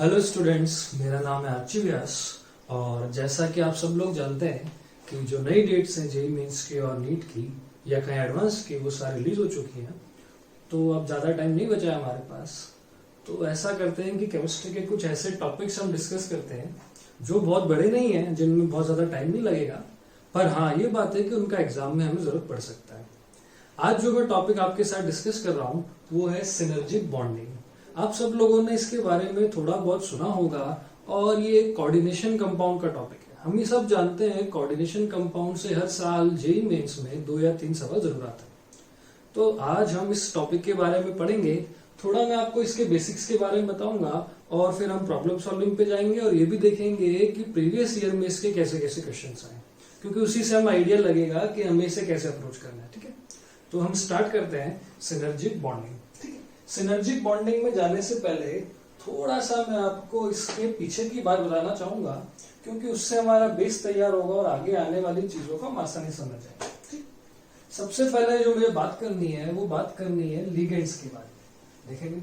Hello students, मेरा नाम है आर्ची व्यास। और जैसा कि आप सब लोग जानते हैं कि जो नई डेट्स हैं जेईई मेंस की और नीट की या कहीं एडवांस की, वो सारी रिलीज हो चुकी हैं। तो अब ज़्यादा टाइम नहीं बचा है हमारे पास। तो ऐसा करते हैं कि केमिस्ट्री के कुछ ऐसे टॉपिक्स हम डिस्कस करते हैं जो बहुत बड़े नहीं हैं, जिनमें बहुत ज़्यादा टाइम नहीं लगेगा, पर हाँ ये बात है कि उनका एग्जाम में हमें ज़रूरत पड़ सकता है। आज जो मैं टॉपिक आपके साथ डिस्कस कर रहा हूँ वो है सिनर्जिक बॉन्डिंग। आप सब लोगों ने इसके बारे में थोड़ा बहुत सुना होगा और ये कोऑर्डिनेशन कंपाउंड का टॉपिक है। हम ये सब जानते हैं कोऑर्डिनेशन कंपाउंड से हर साल जेईई मेंस में 2 या 3 सवाल जरूर आता है। तो आज हम इस टॉपिक के बारे में पढ़ेंगे। थोड़ा मैं आपको इसके बेसिक्स के बारे में बताऊंगा और फिर हम प्रॉब्लम सॉल्विंग पे जाएंगे और ये भी देखेंगे कि प्रीवियस ईयर में इसके कैसे कैसे क्वेश्चन आए, क्योंकि उसी से हम आइडिया लगेगा कि हमें इसे कैसे अप्रोच करना है। ठीक है, तो हम स्टार्ट करते हैं सिनर्जिक बॉन्डिंग। ठीक है, सिनर्जिक बॉन्डिंग में जाने से पहले थोड़ा सा मैं आपको इसके पीछे की बात बताना चाहूंगा, क्योंकि उससे हमारा बेस तैयार होगा और आगे आने वाली चीजों को हम आसानी समझ जाएंगे। ठीक, सबसे पहले जो मुझे बात करनी है वो बात करनी है लिगेंड्स की बात। देखेंगे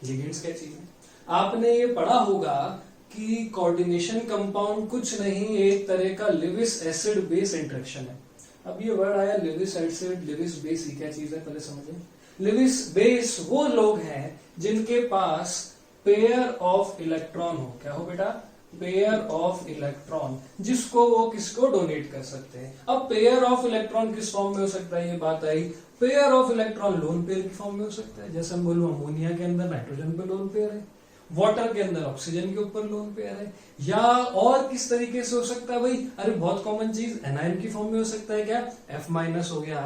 लिगेंड्स क्या चीज है। आपने ये पढ़ा होगा कि कोऑर्डिनेशन कंपाउंड कुछ नहीं, एक तरह का लिविस एसिड बेस इंटरेक्शन है। अब ये वर्ड आया लिविस एसिड, लिविस बेस, ये क्या चीज है पहले समझें। लिविस बेस वो लोग हैं जिनके पास पेयर ऑफ इलेक्ट्रॉन हो। क्या हो बेटा? पेयर ऑफ इलेक्ट्रॉन, जिसको वो किसको डोनेट कर सकते हैं। अब पेयर ऑफ इलेक्ट्रॉन किस फॉर्म में हो सकता है, ये बात आई। Pair of electron lone pair की फॉर्म में हो सकता है। जैसे हम बोलूं अमोनिया के अंदर नाइट्रोजन पे लोन पेयर है, वाटर के अंदर ऑक्सीजन के ऊपर लोन पेयर है। या और किस तरीके से हो सकता है भाई? अरे बहुत कॉमन चीज एनायन की फॉर्म में हो सकता है। क्या? F- हो गया, Cl- हो गया,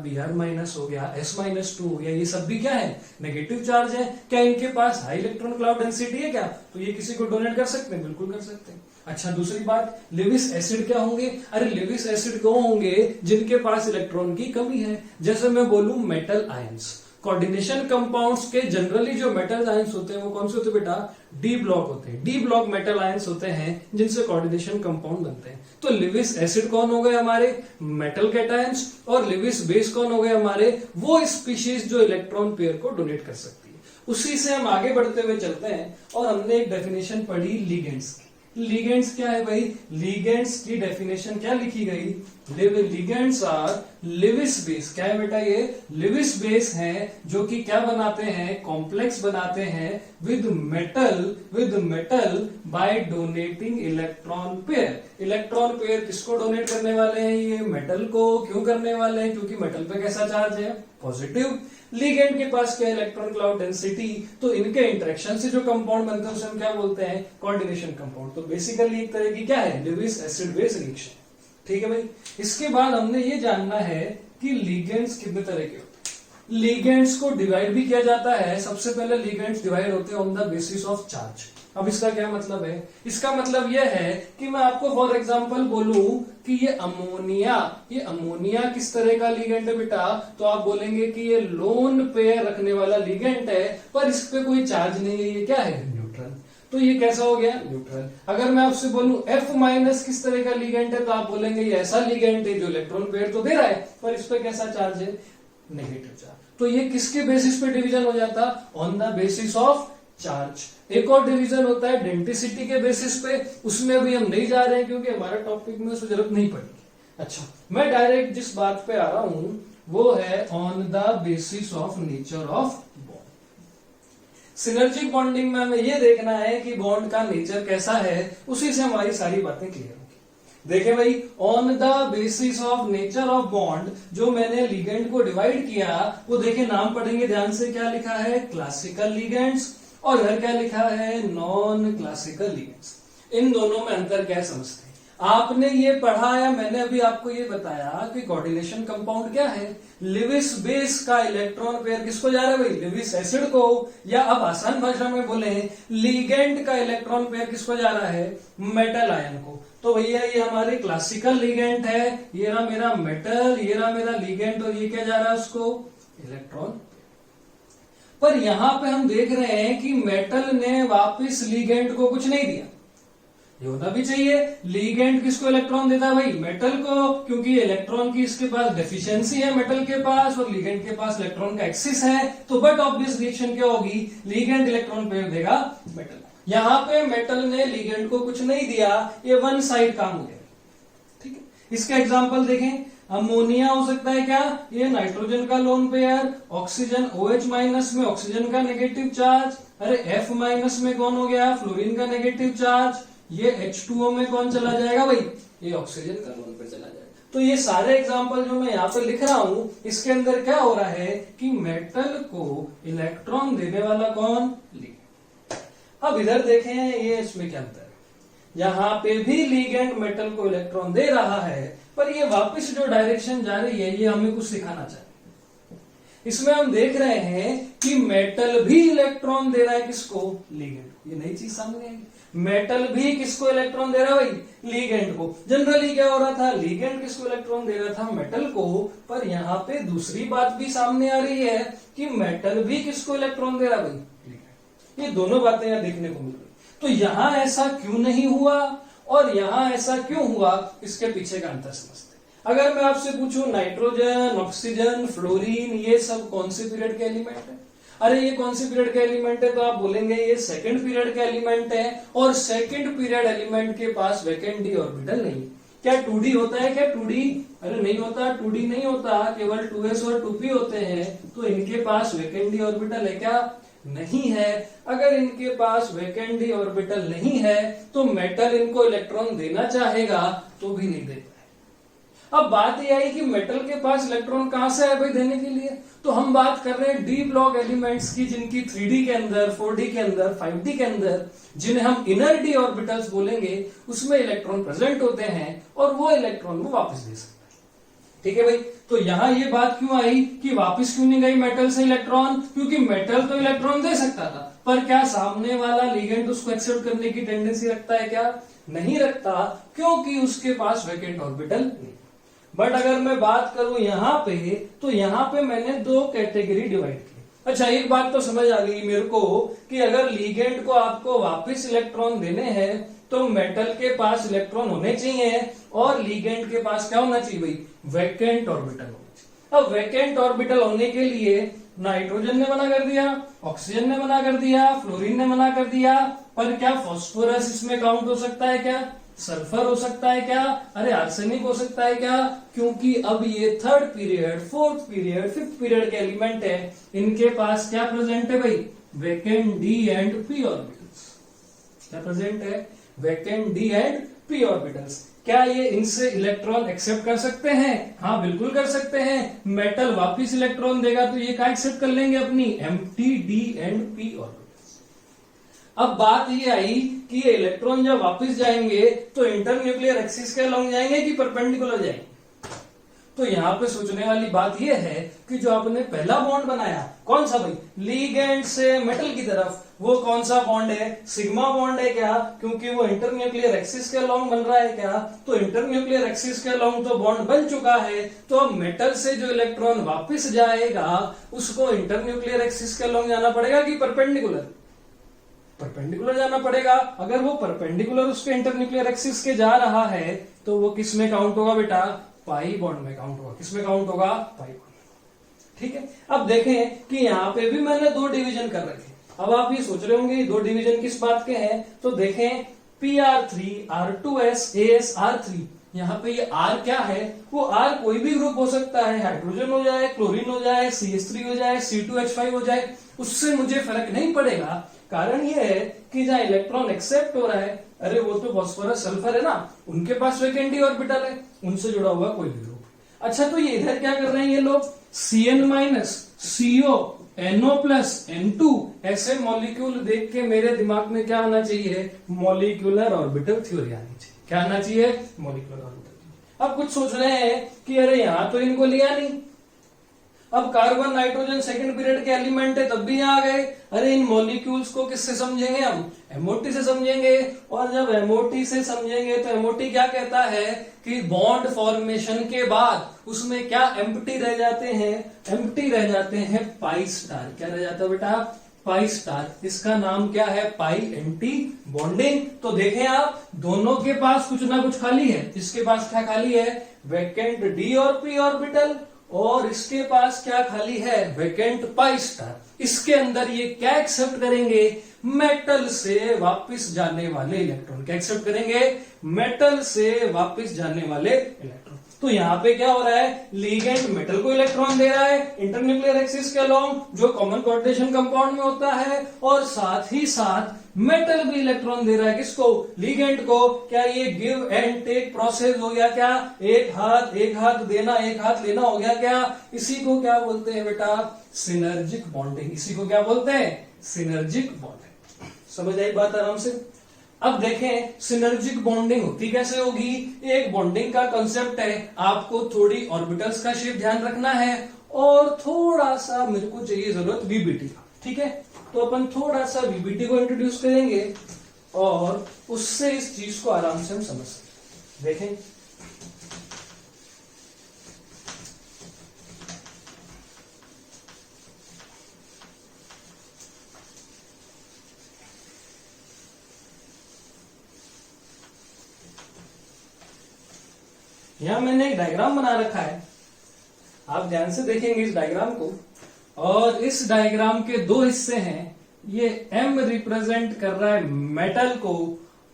Br- हो गया, S-2 हो गया। ये सब भी क्या है? नेगेटिव चार्ज है। क्या इनके पास हाई इलेक्ट्रॉन क्लाउड डेंसिटी है क्या? तो ये किसी को डोनेट कर सकते हैं? बिल्कुल कर सकते हैं। अच्छा, दूसरी बात, लिविस एसिड क्या होंगे? अरे लिविस एसिड वो होंगे जिनके पास इलेक्ट्रॉन की कमी है। जैसे मैं बोलूं मेटल आयंस। कोऑर्डिनेशन कंपाउंड्स के जनरली जो मेटल आयंस होते हैं वो कौन से होते हैं बेटा? डी ब्लॉक होते हैं। डी ब्लॉक मेटल आयंस होते हैं जिनसे कोऑर्डिनेशन कंपाउंड बनते हैं। तो लिविस एसिड कौन हो गए? हमारे मेटल कैटायंस। और लिविस बेस कौन हो गए? हमारे वो स्पीशीज जो इलेक्ट्रॉन पेयर को डोनेट कर सकती है। उसी से हम आगे बढ़ते हुए चलते हैं और हमने एक डेफिनेशन पढ़ी लिगेंड्स की। लिगेंड्स क्या है भाई? लिगेंड्स की डेफिनेशन क्या लिखी गई? Ligands are Lewis base. क्या है बेटा? ये लिविस बेस हैं जो कि क्या बनाते हैं? कॉम्प्लेक्स बनाते हैं with metal by donating electron pair. Electron pair किसको डोनेट करने वाले हैं? ये मेटल को। क्यों करने वाले हैं? क्योंकि मेटल पे कैसा चार्ज है? पॉजिटिव। लिगेंड के पास क्या? Electron cloud density. तो इनके इंटरेक्शन से जो कंपाउंड बनते हैं उसे हम क्या बोलते हैं? Coordination compound. तो बेसिकली एक तरह की क्या है? Lewis acid base reaction. ठीक है भाई। इसके बाद हमने ये जानना है कि लिगेंड्स कितने तरह के होते हैं। लिगेंड्स को डिवाइड भी किया जाता है। सबसे पहले लिगेंड्स डिवाइड होते हैं on the basis of charge. अब इसका क्या मतलब है? इसका मतलब यह है कि मैं आपको फॉर एग्जांपल बोलूं कि ये अमोनिया किस तरह का लिगेंड है बेटा? तो आप बोलेंगे कि ये लोन पेयर रखने वाला लिगेंड है, पर इस पे कोई चार्ज नहीं है। ये क्या है? न्यूट्रल। तो ये कैसा हो गया? न्यूट्रल। अगर मैं आपसे बोलूं F- किस तरह का लिगेंड है, तो आप बोलेंगे ये ऐसा लिगेंड है जो इलेक्ट्रॉन पेयर तो दे रहा है, पर इस पे कैसा चार्ज है? Negative charge. तो ये किसके बेसिस पे डिवीजन हो जाता? On the basis of charge. एक और डिवीजन होता है डेंसिटी के बेसिस पे। उसमें अभी हम नहीं जा रहे हैं क्योंकि हमारा टॉपिक में उसकी जरूरत नहीं पड़ेगी। अच्छा, मैं डायरेक्ट जिस बात पे आ रहा हूं वो है on the basis of nature of bond. Synergic bonding में हमें यह देखना है कि बॉन्ड का नेचर कैसा है, उसी से हमारी सारी बातें क्लियर होगी। देखे भाई, on the basis of nature of bond जो मैंने लिगेंड को डिवाइड किया, वो देखे नाम पढ़ेंगे ध्यान से। क्या लिखा है? Classical ligands. और इधर क्या लिखा है? Non classical ligands. इन दोनों में अंतर क्या समझते हैं? आपने ये पढ़ा या मैंने अभी आपको ये बताया कि कोऑर्डिनेशन कंपाउंड क्या है? लिविस बेस का इलेक्ट्रॉन पेयर किसको जा रहा है भाई? लिविस एसिड को। या अब आसान भाषा में बोले लिगेंड का इलेक्ट्रॉन पेयर किसको जा रहा है? मेटल आयन को। तो भैया ये हमारे क्लासिकल लिगेंड है। ये रहा मेरा मेटल, ये रहा मेरा लिगेंड, और ये क्या जा रहा है उसको? इलेक्ट्रॉन। पर यहां पे हम देख रहे हैं कि मेटल ने वापस लिगेंड को कुछ नहीं दिया। ये होना भी चाहिए। लिगेंड किसको इलेक्ट्रॉन देता है भाई? मेटल को, क्योंकि इलेक्ट्रॉन की इसके पास डेफिशिएंसी है मेटल के पास, और लिगेंड के पास इलेक्ट्रॉन का एक्सिस है, तो बट ऑब्वियस रिएक्शन क्या होगी? लिगेंड इलेक्ट्रॉन पेयर देगा मेटल। यहां पे मेटल ने लिगेंड को कुछ नहीं दिया, ये वन साइड काम हो गया। ठीक है, इसका एग्जांपल देखें। अमोनिया हो सकता है क्या? ये नाइट्रोजन का lone pair, oxygen OH minus में ऑक्सीजन का नेगेटिव चार्ज, अरे F माइनस में कौन हो गया? फ्लोरीन का नेगेटिव चार्ज, ये H2O में कौन चला जाएगा भाई? ये ऑक्सीजन का लोन पे चला जाएगा। तो ये सारे एग्जांपल जो मैं यहाँ पे लिख रहा हूं, इसके अंदर क्या हो रहा है कि मेटल को इलेक्ट्रॉन देने वाला कौन? लिगेंड। अब इधर देखें, ये इसमें क्या अंतर है? यहाँ पे भी लिगेंड मेटल को इलेक्ट्रॉन दे रहा है, पर ये वापस जो डायरेक्शन जा रही है, ये हमें कुछ सिखाना चाहिए। इसमें हम देख रहे हैं कि मेटल भी इलेक्ट्रॉन दे रहा है किसको? लिगेंड। ये नई चीज सामने आई। मेटल भी किसको इलेक्ट्रॉन दे रहा है भाई? लिगेंड को। जनरली क्या हो रहा था? लिगेंड किसको इलेक्ट्रॉन दे रहा था? मेटल को। पर यहाँ पे दूसरी बात भी सामने आ रही है कि मेटल भी किसको इलेक्ट्रॉन दे रहा है भाई? लिगेंड। ये दोनों बातें यहाँ देखने को मिल रही। तो यहां ऐसा क्यों नहीं हुआ और यहां ऐसा क्यों हुआ, इसके पीछे का अंतर समझते। अगर मैं आपसे पूछूं नाइट्रोजन, ऑक्सीजन, फ्लोरीन, ये सब कौन से पीरियड के एलिमेंट है? अरे ये कौन से पीरियड के एलिमेंट है? तो आप बोलेंगे ये सेकंड पीरियड के एलिमेंट है, और सेकंड पीरियड एलिमेंट के पास वैकेंट डी ऑर्बिटल नहीं। क्या 2d होता है क्या? 2d? अरे नहीं होता, 2d नहीं होता, केवल 2s और 2p होते हैं। तो इनके पास वैकेंट डी ऑर्बिटल है क्या? नहीं है। अगर इनके पास वैकेंट डी ऑर्बिटल नहीं है तो मेटल इनको इलेक्ट्रॉन देना चाहेगा तो भी नहीं दे पाए। अब बात यह आई कि मेटल के पास इलेक्ट्रॉन कहां से है भाई देने के लिए? तो हम बात कर रहे हैं डी ब्लॉक एलिमेंट्स की, जिनकी 3d के अंदर, 4d के अंदर, 5d के अंदर, जिन्हें हम इनर डी ऑर्बिटल्स बोलेंगे, उसमें इलेक्ट्रॉन प्रेजेंट होते हैं और वो इलेक्ट्रॉन वो वापस दे सकते हैं। ठीक है भाई, तो यहां ये बात क्यों आई कि वापस क्यों नहीं गई मेटल से इलेक्ट्रॉन? क्योंकि मेटल तो इलेक्ट्रॉन दे सकता था, पर क्या सामने वाला लिगेंड उसको एक्सेप्ट करने की टेंडेंसी रखता है क्या? नहीं रखता, क्योंकि उसके पास वैकेंट ऑर्बिटल नहीं। बट अगर मैं बात करूं यहां पे, तो यहां पे मैंने दो कैटेगरी डिवाइड की। अच्छा, एक बात तो समझ आ गई मेरे को कि अगर लिगेंड को आपको वापस इलेक्ट्रॉन देने हैं तो मेटल के पास इलेक्ट्रॉन होने चाहिए और लिगेंड के पास क्या होना चाहिए भाई? वैकेंट ऑर्बिटल होना चाहिए। अब वैकेंट ऑर्बिटल होने के लिए नाइट्रोजन ने मना कर दिया, ऑक्सीजन ने मना कर दिया, फ्लोरीन ने मना कर दिया, पर क्या फास्फोरस इसमें काउंट हो सकता है क्या? सल्फर हो सकता है क्या? अरे आर्सेनिक हो सकता है क्या? क्योंकि अब ये third period, fourth period, fifth period के एलिमेंट है, इनके पास क्या प्रेजेंट है भाई? Vacant D and P orbitals. क्या प्रेजेंट है? Vacant D and P orbitals. क्या ये इनसे इलेक्ट्रॉन एक्सेप्ट कर सकते हैं? हाँ बिल्कुल कर सकते हैं। मेटल वापिस इलेक्ट्रॉन देगा तो ये क्या एक्सेप्ट कर लेंगे? अपनी empty D and P orbitals. अब बात ये आई कि ये इलेक्ट्रॉन जब वापस जाएंगे तो इंटरन्यूक्लियर एक्सिस के अलॉन्ग जाएंगे कि परपेंडिकुलर जाएंगे? तो यहाँ पे सोचने वाली बात यह है कि जो आपने पहला बॉन्ड बनाया, कौन सा भाई? लिगेंड से मेटल की तरफ, वो कौन सा बॉन्ड है? सिग्मा बॉन्ड है क्या? क्योंकि वो इंटरन्यूक्लियर एक्सिस के अलॉन्ग बन रहा है क्या? तो इंटरन्यूक्लियर एक्सिस के अलॉन्ग तो बॉन्ड बन चुका है, तो अब मेटल से जो इलेक्ट्रॉन वापस जाएगा उसको इंटरन्यूक्लियर एक्सिस के अलॉन्ग जाना पड़ेगा कि परपेंडिकुलर? परपेंडिकुलर जाना पड़ेगा। अगर वो परपेंडिकुलर उसके इंटरन्यूक्लियर एक्सिस के जा रहा है तो वो किस में काउंट होगा बेटा? पाई बॉन्ड में काउंट होगा। किसमें काउंट होगा? Pi bond. ठीक है, अब देखें कि यहाँ पे भी मैंने दो डिवीजन कर रखे। अब आप ये सोच रहे होंगे दो डिवीजन किस बात के हैं, तो देखें PR3, R2S, AS, R3। यहाँ पे ये R क्या है? वो R कोई भी ग्रुप हो सकता है, हाइड्रोजन हो जाए, क्लोरीन हो जाए, CH3 हो जाए, C2H5 हो जाए, उससे मुझे फर्क नहीं पड़ेगा। कारण ये है कि जहां इलेक्ट्रॉन एक्सेप्ट हो रहा है, अरे वो तो फास्फोरस सल्फर है ना, उनके पास वैकेंट डी ऑर्बिटल है, उनसे जुड़ा हुआ कोई भी ग्रुप। अच्छा, तो ये इधर क्या कर रहे हैं ये लोग? Cn- CO NO+N2 ऐसे मॉलिक्यूल देख के मेरे दिमाग में क्या आना चाहिए? मॉलिक्यूलर ऑर्बिटल थ्योरी आनी चाहिए। क्या आना चाहिए? Molecular orbital. अब कुछ सोच रहे हैं कि अरे यहां तो इनको लिया नहीं, अब कार्बन नाइट्रोजन सेकंड पीरियड के एलिमेंट है तब भी यहां आ गए। अरे इन मॉलिक्यूल्स को किससे समझेंगे हम? MOT से समझेंगे। और जब MOT से समझेंगे तो MOT क्या कहता है कि बॉन्ड फॉर्मेशन के बाद उसमें क्या एम्प्टी रह जाते हैं? एम्प्टी रह जाते हैं पाई स्टार। क्या रह जाता है बेटा? पाई स्टार, इसका नाम क्या है? पाई एंटी बॉन्डिंग। तो देखें आप, दोनों के पास कुछ ना कुछ खाली है। इसके पास क्या खाली है? वैकेंट डी और पी ऑर्बिटल, और इसके पास क्या खाली है? Vacant pi star. इसके अंदर ये क्या एक्सेप्ट करेंगे? मेटल से वापस जाने वाले इलेक्ट्रॉन। क्या एक्सेप्ट करेंगे? मेटल से वापस जाने वाले इलेक्ट्रॉन। तो यहाँ पे क्या हो रहा है? लिगेंड मेटल को इलेक्ट्रॉन दे रहा है इंटरन्यूक्लियर एक्सिस के अलोंग, जो कॉमन कोऑर्डिनेशन कंपाउंड में होता है, और साथ ही साथ मेटल भी इलेक्ट्रॉन दे रहा है। किसको? लिगेंड को। क्या ये गिव एंड टेक प्रोसेस हो गया? क्या एक हाथ देना, एक हाथ लेना हो गया क्या? इसी को क्या बोलते हैं बेटा? Synergic bonding. इसी को क्या बोलते हैं? Synergic bonding. समझ आई बात आराम से? अब देखें सिनर्जिक बॉन्डिंग होती कैसे होगी। एक बॉन्डिंग का कंसेप्ट है, आपको थोड़ी ऑर्बिटल्स का शेप ध्यान रखना है, और थोड़ा सा मेरे को चाहिए जरूरत वीबीटी का। ठीक है, तो अपन थोड़ा सा वीबीटी को इंट्रोड्यूस करेंगे और उससे इस चीज को आराम से हम समझ सकते। देखें, यहां मैंने एक डायग्राम बना रखा है, आप ध्यान से देखेंगे इस डायग्राम को, और इस डायग्राम के दो हिस्से हैं। ये M रिप्रेजेंट कर रहा है मेटल को,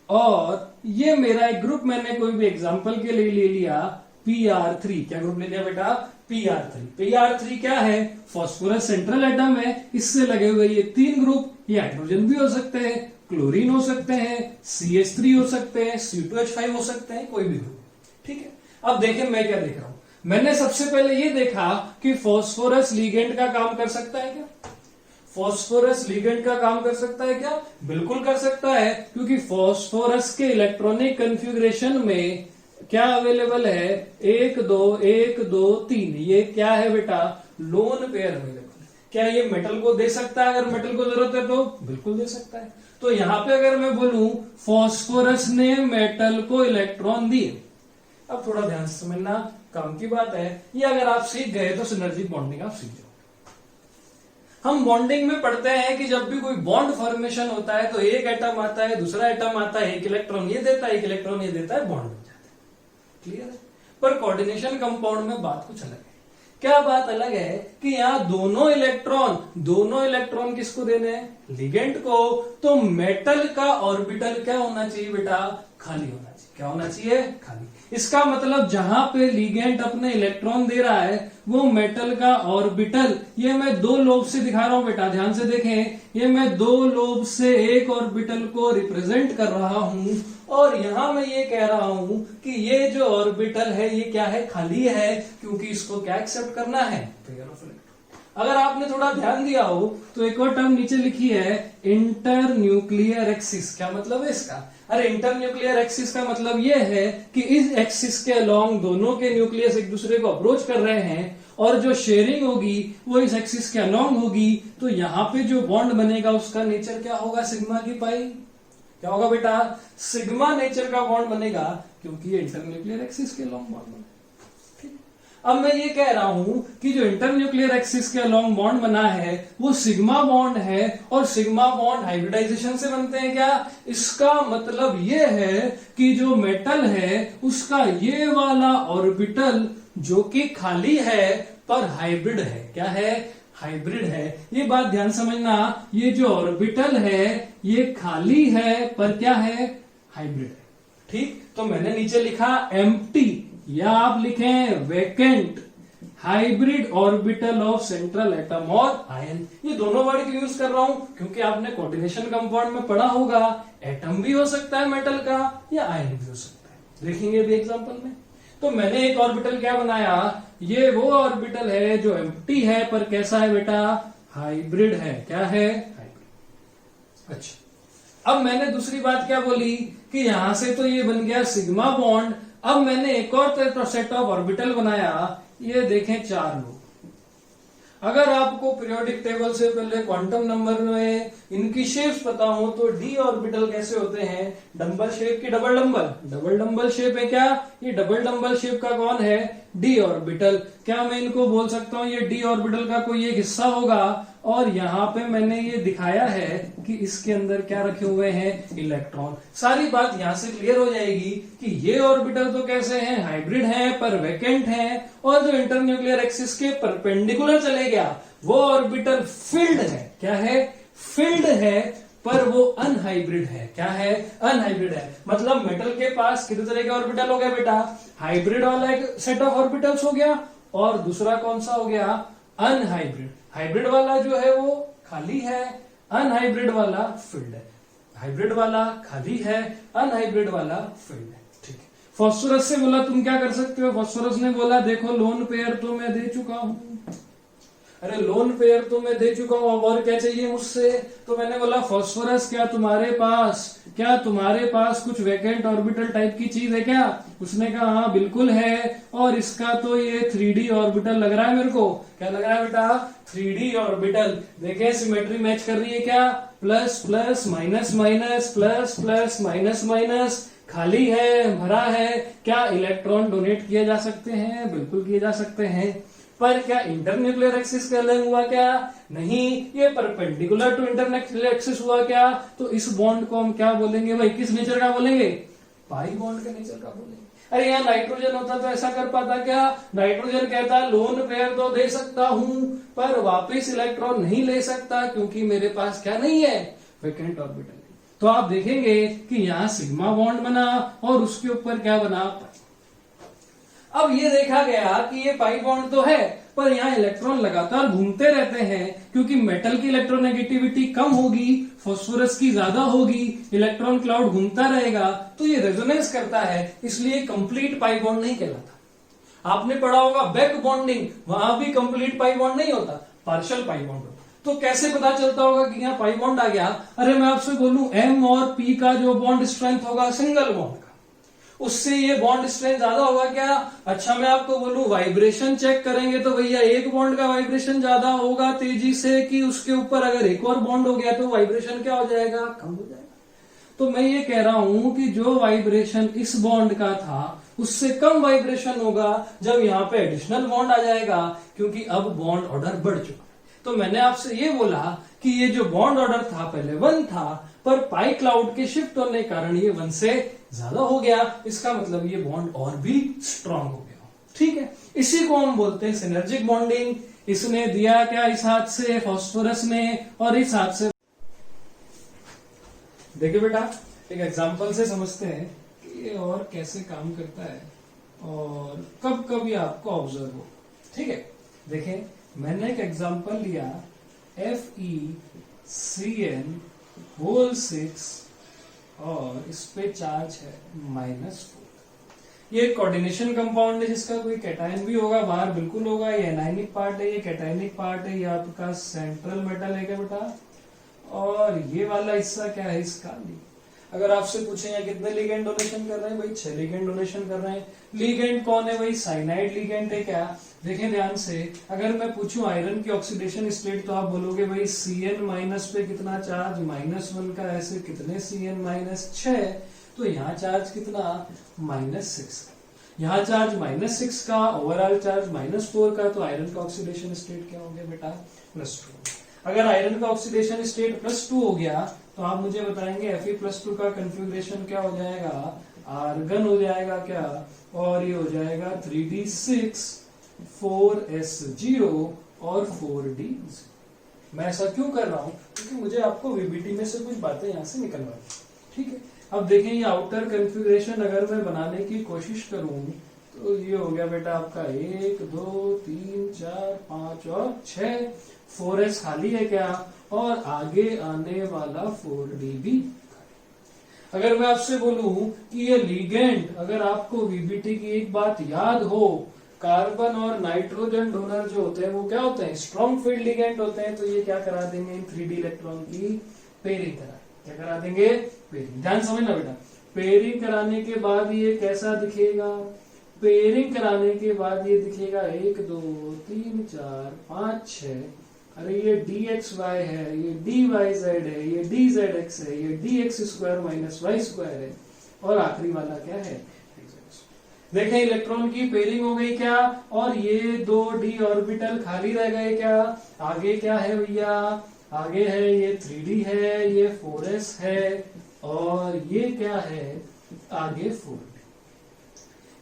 और ये मेरा एक ग्रुप मैंने कोई भी एग्जांपल के लिए ले लिया PR3। क्या ग्रुप ले लिया बेटा? PR3। PR3 क्या है? फास्फोरस सेंट्रल एटम है, इससे लगे हुए ये 3 ग्रुप। ये हाइड्रोजन भी हो सकते हैं, क्लोरीन हो सकते हैं, CH3 हो सकते हैं, C2H5 हो सकते हैं, कोई भी ग्रुप। ठीक है, अब देखें मैं क्या देख रहा हूं। मैंने सबसे पहले ये देखा कि फास्फोरस लिगेंड का काम कर सकता है क्या? फास्फोरस लिगेंड का काम कर सकता है क्या? बिल्कुल कर सकता है, क्योंकि फास्फोरस के इलेक्ट्रॉनिक कन्फिग्रेशन में क्या अवेलेबल है? 1 2 1 2 3। ये क्या है बेटा? लोन पेयर अवेलेबल है। क्या ये मेटल को दे सकता है? अगर मेटल को जरूरत है तो बिल्कुल दे सकता है। तो यहां पे अगर मैं बोलूं फास्फोरस ने मेटल को इलेक्ट्रॉन दिए, अब थोड़ा ध्यान से समझना, काम की बात है ये। अगर आप सीख गए तो सिनर्जिक बॉन्डिंग आप सीख जाओ। हम बॉन्डिंग में पढ़ते हैं कि जब भी कोई बॉन्ड फॉर्मेशन होता है तो एक एटम आता है, दूसरा एटम आता है, एक इलेक्ट्रॉन ये देता है, एक इलेक्ट्रॉन ये देता है, बॉन्ड बन जाता है। क्लियर है? पर कोऑर्डिनेशन कंपाउंड में बात कुछ अलग है। क्या बात अलग है? कि यहाँ दोनों इलेक्ट्रॉन किसको देने हैं? लिगेंड को। तो मेटल का ऑर्बिटल क्या होना चाहिए बेटा? खाली होना चाहिए। क्या होना चाहिए? खाली। इसका मतलब जहां पे लिगेंड अपने इलेक्ट्रॉन दे रहा है वो मेटल का ऑर्बिटल, ये मैं 2 लोब से दिखा रहा हूं बेटा, ध्यान से देखें। ये मैं 2 लोब से एक ऑर्बिटल को रिप्रेजेंट कर रहा हूं, और यहां मैं ये कह रहा हूं कि ये जो ऑर्बिटल है ये क्या है? खाली है, क्योंकि इसको क्या एक्सेप्ट करना है? Pair of electron. अगर आपने थोड़ा ध्यान दिया हो तो एक और टर्म नीचे लिखी है, इंटर न्यूक्लियर एक्सिस। क्या मतलब है इसका? अरे इंटर न्यूक्लियर एक्सिस का मतलब यह है कि इस एक्सिस के अलोंग दोनों के न्यूक्लियस एक दूसरे को अप्रोच कर रहे हैं, और जो शेयरिंग होगी वो इस एक्सिस के अलोंग होगी। तो यहाँ पे जो बॉन्ड बनेगा उसका नेचर क्या होगा? सिग्मा की पाई। क्या होगा बेटा? सिग्मा नेचर का बॉन्ड बनेगा, क्योंकि ये इंटर न्यूक्लियर एक्सिस के अलोंग बॉन्ड बनेगा। अब मैं ये कह रहा हूं कि जो इंटरन्यूक्लियर एक्सिस के अलोंग बॉन्ड बना है वो सिग्मा बॉन्ड है, और सिग्मा बॉन्ड हाइब्रिडाइजेशन से बनते हैं। क्या इसका मतलब ये है कि जो मेटल है उसका ये वाला ऑर्बिटल जो कि खाली है पर हाइब्रिड है। क्या है? हाइब्रिड है। ये बात ध्यान समझना, ये जो ऑर्बिटल है ये खाली है पर क्या है? हाइब्रिड है। ठीक, तो मैंने नीचे लिखा एम्प्टी, या आप लिखें vacant hybrid orbital of central atom और आयन। ये दोनों वर्ड क्यों यूज कर रहा हूं? क्योंकि आपने कोऑर्डिनेशन कंपाउंड में पढ़ा होगा, एटम भी हो सकता है मेटल का, या आयन भी हो सकता है। देखेंगे अभी एग्जांपल में। तो मैंने एक ऑर्बिटल क्या बनाया? ये वो ऑर्बिटल है जो एम्प्टी है पर कैसा है बेटा? हाइब्रिड है। क्या है? हाइब्रिड। अच्छा, अब मैंने दूसरी बात क्या बोली कि यहां से तो ये बन गया सिग्मा बॉन्ड। अब मैंने एक और सेट ऑफ ऑर्बिटल बनाया, ये देखें 4 लोग। अगर आपको पीरियोडिक टेबल से पहले क्वांटम नंबर में इनकी शेप्स पता हो तो डी ऑर्बिटल कैसे होते हैं? डबल शेप की डबल डबल शेप है। क्या ये डबल डबल शेप का कौन है? D orbital. क्या मैं इनको बोल सकता हूं ये डी ऑर्बिटल का कोई एक हिस्सा होगा? और यहाँ पे मैंने ये दिखाया है कि इसके अंदर क्या रखे हुए हैं, इलेक्ट्रॉन। सारी बात यहाँ से क्लियर हो जाएगी कि ये ऑर्बिटल तो कैसे हैं, हाइब्रिड हैं पर वैकेंट हैं, और जो इंटरन्यूक्लियर एक्सिस के परपेंडिकुलर चले गया वो ऑर्बिटल फिल्ड है। क्या है, फिल्ड है, पर वो अनहाइब्रिड है। क्या है, अनहाइब्रिड है। मतलब मेटल के पास कितने तरह के ऑर्बिटल हो गए बेटा, हाइब्रिड वाला एक सेट ऑफ ऑर्बिटल्स हो गया, और दूसरा कौन सा हो गया, अनहाइब्रिड। हाइब्रिड वाला जो है वो खाली है, अनहाइब्रिड वाला फिल्ड है। हाइब्रिड वाला खाली है, अनहाइब्रिड वाला फिल्ड है। ठीक है, फास्फोरस से बोला तुम क्या कर सकते हो, फास्फोरस ने बोला देखो लोन पेयर तो मैं दे चुका हूं। अरे लोन पेयर तो मैं दे चुका हूं, अब और क्या चाहिए मुझसे। तो मैंने बोला फास्फोरस क्या तुम्हारे पास कुछ वैकेंट ऑर्बिटल टाइप की चीज है क्या। उसने कहा हाँ बिल्कुल है, और इसका तो ये 3D ऑर्बिटल लग रहा है मेरे को। क्या लग रहा है बेटा, 3D ऑर्बिटल। देखे सिमेट्री मैच कर रही है क्या, plus plus minus minus plus plus minus minus, खाली है, भरा है। क्या इलेक्ट्रॉन डोनेट किए जा सकते हैं, बिल्कुल किए जा सकते हैं, पर क्या इंटरन्यूक्लियर एक्सिस के अलग हुआ क्या, नहीं, ये परपेंडिकुलर टू इंटरन्यूक्लियर एक्सिस हुआ क्या। तो इस बॉन्ड को हम क्या बोलेंगे भाई, किस नेचर का बोलेंगे, पाई बॉन्ड के नेचर का बोलेंगे। अरे यहाँ नाइट्रोजन होता तो ऐसा कर पाता क्या, नाइट्रोजन कहता लोन पेयर तो दे सकता हूं पर वापस इलेक्ट्रॉन नहीं ले सकता क्योंकि मेरे पास क्या नहीं है, वैकेंट ऑर्बिटल। तो आप देखेंगे कि यहाँ सिग्मा बॉन्ड बना और उसके ऊपर क्या बना। अब ये देखा गया कि ये पाई बॉन्ड तो है पर यहाँ इलेक्ट्रॉन लगातार घूमते रहते हैं, क्योंकि मेटल की इलेक्ट्रोनेगेटिविटी कम होगी, फास्फोरस की ज्यादा होगी, इलेक्ट्रॉन क्लाउड घूमता रहेगा, तो ये रेजोनेंस करता है, इसलिए कंप्लीट पाई बॉन्ड नहीं कहलाता। आपने पढ़ा होगा बैक बॉन्डिंग, वहां भी कंप्लीट पाई बॉन्ड नहीं होता, पार्शियल पाई बॉन्ड होता। तो कैसे पता चलता होगा कि यहाँ पाई बॉन्ड आ गया। अरे मैं आपसे बोलूं M और P का जो बॉन्ड स्ट्रेंथ होगा सिंगल बॉन्ड का, उससे ये बॉन्ड स्ट्रेंथ ज्यादा होगा क्या। अच्छा मैं आपको बोलूं वाइब्रेशन चेक करेंगे तो भैया एक बॉन्ड का वाइब्रेशन ज्यादा होगा तेजी से, कि उसके ऊपर अगर एक और बॉन्ड हो गया तो वाइब्रेशन क्या हो जाएगा, कम हो जाएगा। तो मैं ये कह रहा हूं कि जो वाइब्रेशन इस बॉन्ड का था उससे कम वाइब्रेशन होगा जब यहाँ पे एडिशनल बॉन्ड आ जाएगा, क्योंकि अब बॉन्ड ऑर्डर बढ़ चुका। तो मैंने आपसे ये बोला कि ये जो बॉन्ड ऑर्डर था पहले 1 था, पर पाई क्लाउड के शिफ्ट होने के कारण ये 1 से ज्यादा हो गया। इसका मतलब ये बॉन्ड और भी स्ट्रांग हो गया। ठीक है, इसी को हम बोलते हैं सिनर्जिक बॉन्डिंग। इसने दिया क्या, इस हाथ से फास्फोरस ने, और इस हाथ से। देखिए बेटा एक एग्जांपल से समझते हैं कि ये और कैसे काम करता है और कब कब ये आपको ऑब्जर्व हो। ठीक है, देखें मैंने एक एग्जांपल लिया FeCN6 और इस पे चार्ज है -4। ये कोऑर्डिनेशन कंपाउंड है जिसका कोई कैटायन भी होगा, बाहर बिल्कुल होगा। ये एनायनिक पार्ट है, ये कैटायनिक पार्ट है, ये आपका सेंट्रल मेटल है क्या बेटा। और ये वाला हिस्सा क्या है इसका, अगर आपसे पूछे यहाँ कितने लिगेंड डोनेशन कर रहे हैं, भाई 6 लिगेंड डोनेशन कर रहे हैं। लिगेंड कौन है भाई, साइनाइड लिगेंड है क्या। देखें ध्यान से, अगर मैं पूछूं आयरन की ऑक्सीडेशन स्टेट तो आप बोलोगे भाई Cn- पे कितना चार्ज, -1 का, ऐसे कितने Cn-6, तो यहाँ चार्ज कितना, -6 का। यहाँ चार्ज -6 का, ओवरऑल चार्ज -4 का, तो आयरन का ऑक्सीडेशन स्टेट क्या हो गया बेटा, +2। अगर आयरन का ऑक्सीडेशन स्टेट +2 हो गया तो आप मुझे बताएंगे Fe+2 का कन्फिग्रेशन क्या हो जाएगा, आर्गन हो जाएगा क्या, और ये हो जाएगा 3d6 4s0 और 4d। मैं ऐसा क्यों कर रहा हूं, क्योंकि मुझे आपको वीबीटी में से कुछ बातें यहां से निकलवानी। ठीक है, अब देखें ये आउटर कन्फिग्रेशन अगर मैं बनाने की कोशिश करूं तो ये हो गया बेटा आपका 1 2 3 4 5 और 6। 4s खाली है क्या, और आगे आने वाला 4d भी। अगर मैं आपसे बोलूं कि ये लिगेंड, अगर आपको वीबीटी की एक बात याद हो, कार्बन और नाइट्रोजन डोनर जो होते हैं वो क्या होते हैं, स्ट्रॉन्ग फील्ड लिगेंड होते हैं। तो ये क्या करा देंगे, 3d इलेक्ट्रॉन की पेयरिंग क्या करा देंगे, पेयरिंग। ध्यान समझना बेटा, पेयरिंग कराने के बाद ये कैसा दिखेगा, पेयरिंग कराने के बाद ये दिखेगा 1 2 3 4 5 6। अरे ये dxy है, ये dyz है, ये dzx है, ये dx² - y² है, और आखिरी वाला क्या है, देखें इलेक्ट्रॉन की पेयरिंग हो गई क्या, और ये 2d ऑर्बिटल खाली रह गए क्या। आगे क्या है भैया, आगे है ये 3d है, ये 4s है, और ये क्या है आगे 4d।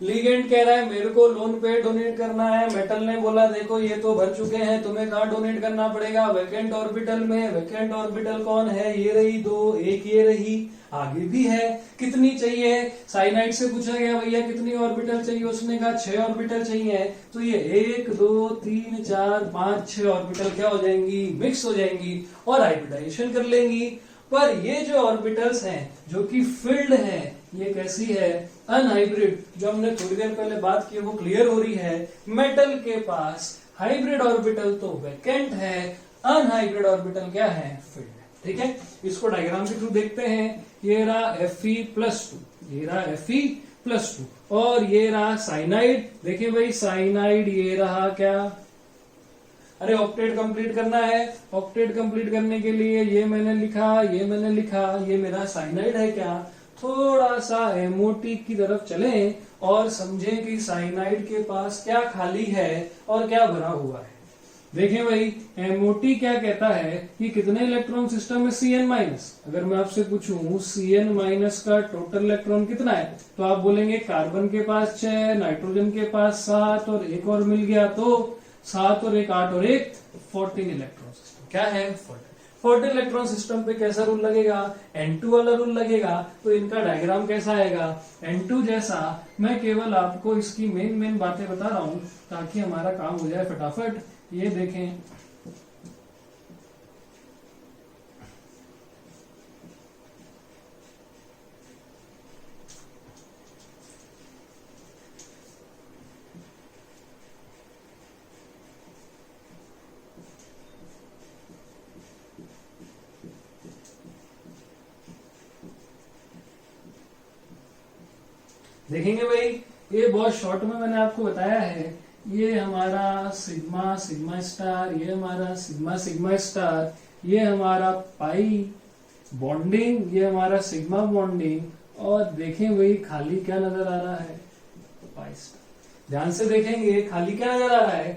लीगेंड कह रहा है मेरे को लोन पे डोनेट करना है, मेटल ने बोला देखो ये तो भर चुके हैं, तुम्हें कहाँ डोनेट करना पड़ेगा, वैकेंट ऑर्बिटल में। वैकेंट ऑर्बिटल कौन है, ये रही 2, एक ये रही, आगे भी है। कितनी चाहिए, साइनाइड से पूछा गया भैया कितनी ऑर्बिटल चाहिए, उसने कहा 6 ऑर्बिटल चाहिए। तो ये 1 2 3 4 5 6 ऑर्बिटल क्या हो जाएंगी, मिक्स हो जाएंगी और हाइब्रिडाइजेशन कर लेंगी। पर ये जो ऑर्बिटल्स हैं जो कि फिल्ड है, ये कैसी है, अनहाइब्रिड। जो हमने थोड़ी देर पहले बात की वो क्लियर हो रही है। मेटल के पास हाइब्रिड ऑर्बिटल तो वैकेंट है, अनहाइब्रिड ऑर्बिटल क्या है, फिल्ड है। ठीक है, इसको डायग्राम के थ्रू देखते हैं। ये रहा Fe+2, ये रहा Fe+2, और ये रहा साइनाइड। देखिए भाई साइनाइड ये रहा क्या, अरे ऑक्टेट कंप्लीट करना है, ऑक्टेट कंप्लीट करने के लिए ये मैंने लिखा, ये मैंने लिखा, ये मेरा साइनाइड है क्या। थोड़ा सा एमओटी की तरफ चलें और समझें कि साइनाइड के पास क्या खाली है और क्या भरा हुआ है। देखें भाई एमओटी क्या कहता है कि कितने इलेक्ट्रॉन सिस्टम में Cn-। अगर मैं आपसे पूछूं Cn- का टोटल इलेक्ट्रॉन कितना है, तो आप बोलेंगे कार्बन के पास 6, नाइट्रोजन के पास 7 और एक और मिल गया, तो 7 और 1 8 और 1 14 इलेक्ट्रॉन सिस्टम क्या है, 14 इलेक्ट्रॉन सिस्टम पे कैसा रूल लगेगा, N2 वाला रूल लगेगा। तो इनका डायग्राम कैसा आएगा, N2 जैसा। मैं केवल आपको इसकी मेन बातें बता रहा हूं ताकि हमारा काम हो जाए फटाफट। ये देखें देखेंगे भाई, ये बहुत शॉर्ट में मैंने आपको बताया है। ये हमारा सिग्मा सिग्मा स्टार, ये हमारा सिग्मा सिग्मा स्टार, ये हमारा पाई बॉन्डिंग, ये हमारा सिग्मा बॉन्डिंग, और देखें भाई खाली क्या नजर आ रहा है, पाई स्टार। ध्यान से देखेंगे खाली क्या नजर आ रहा है,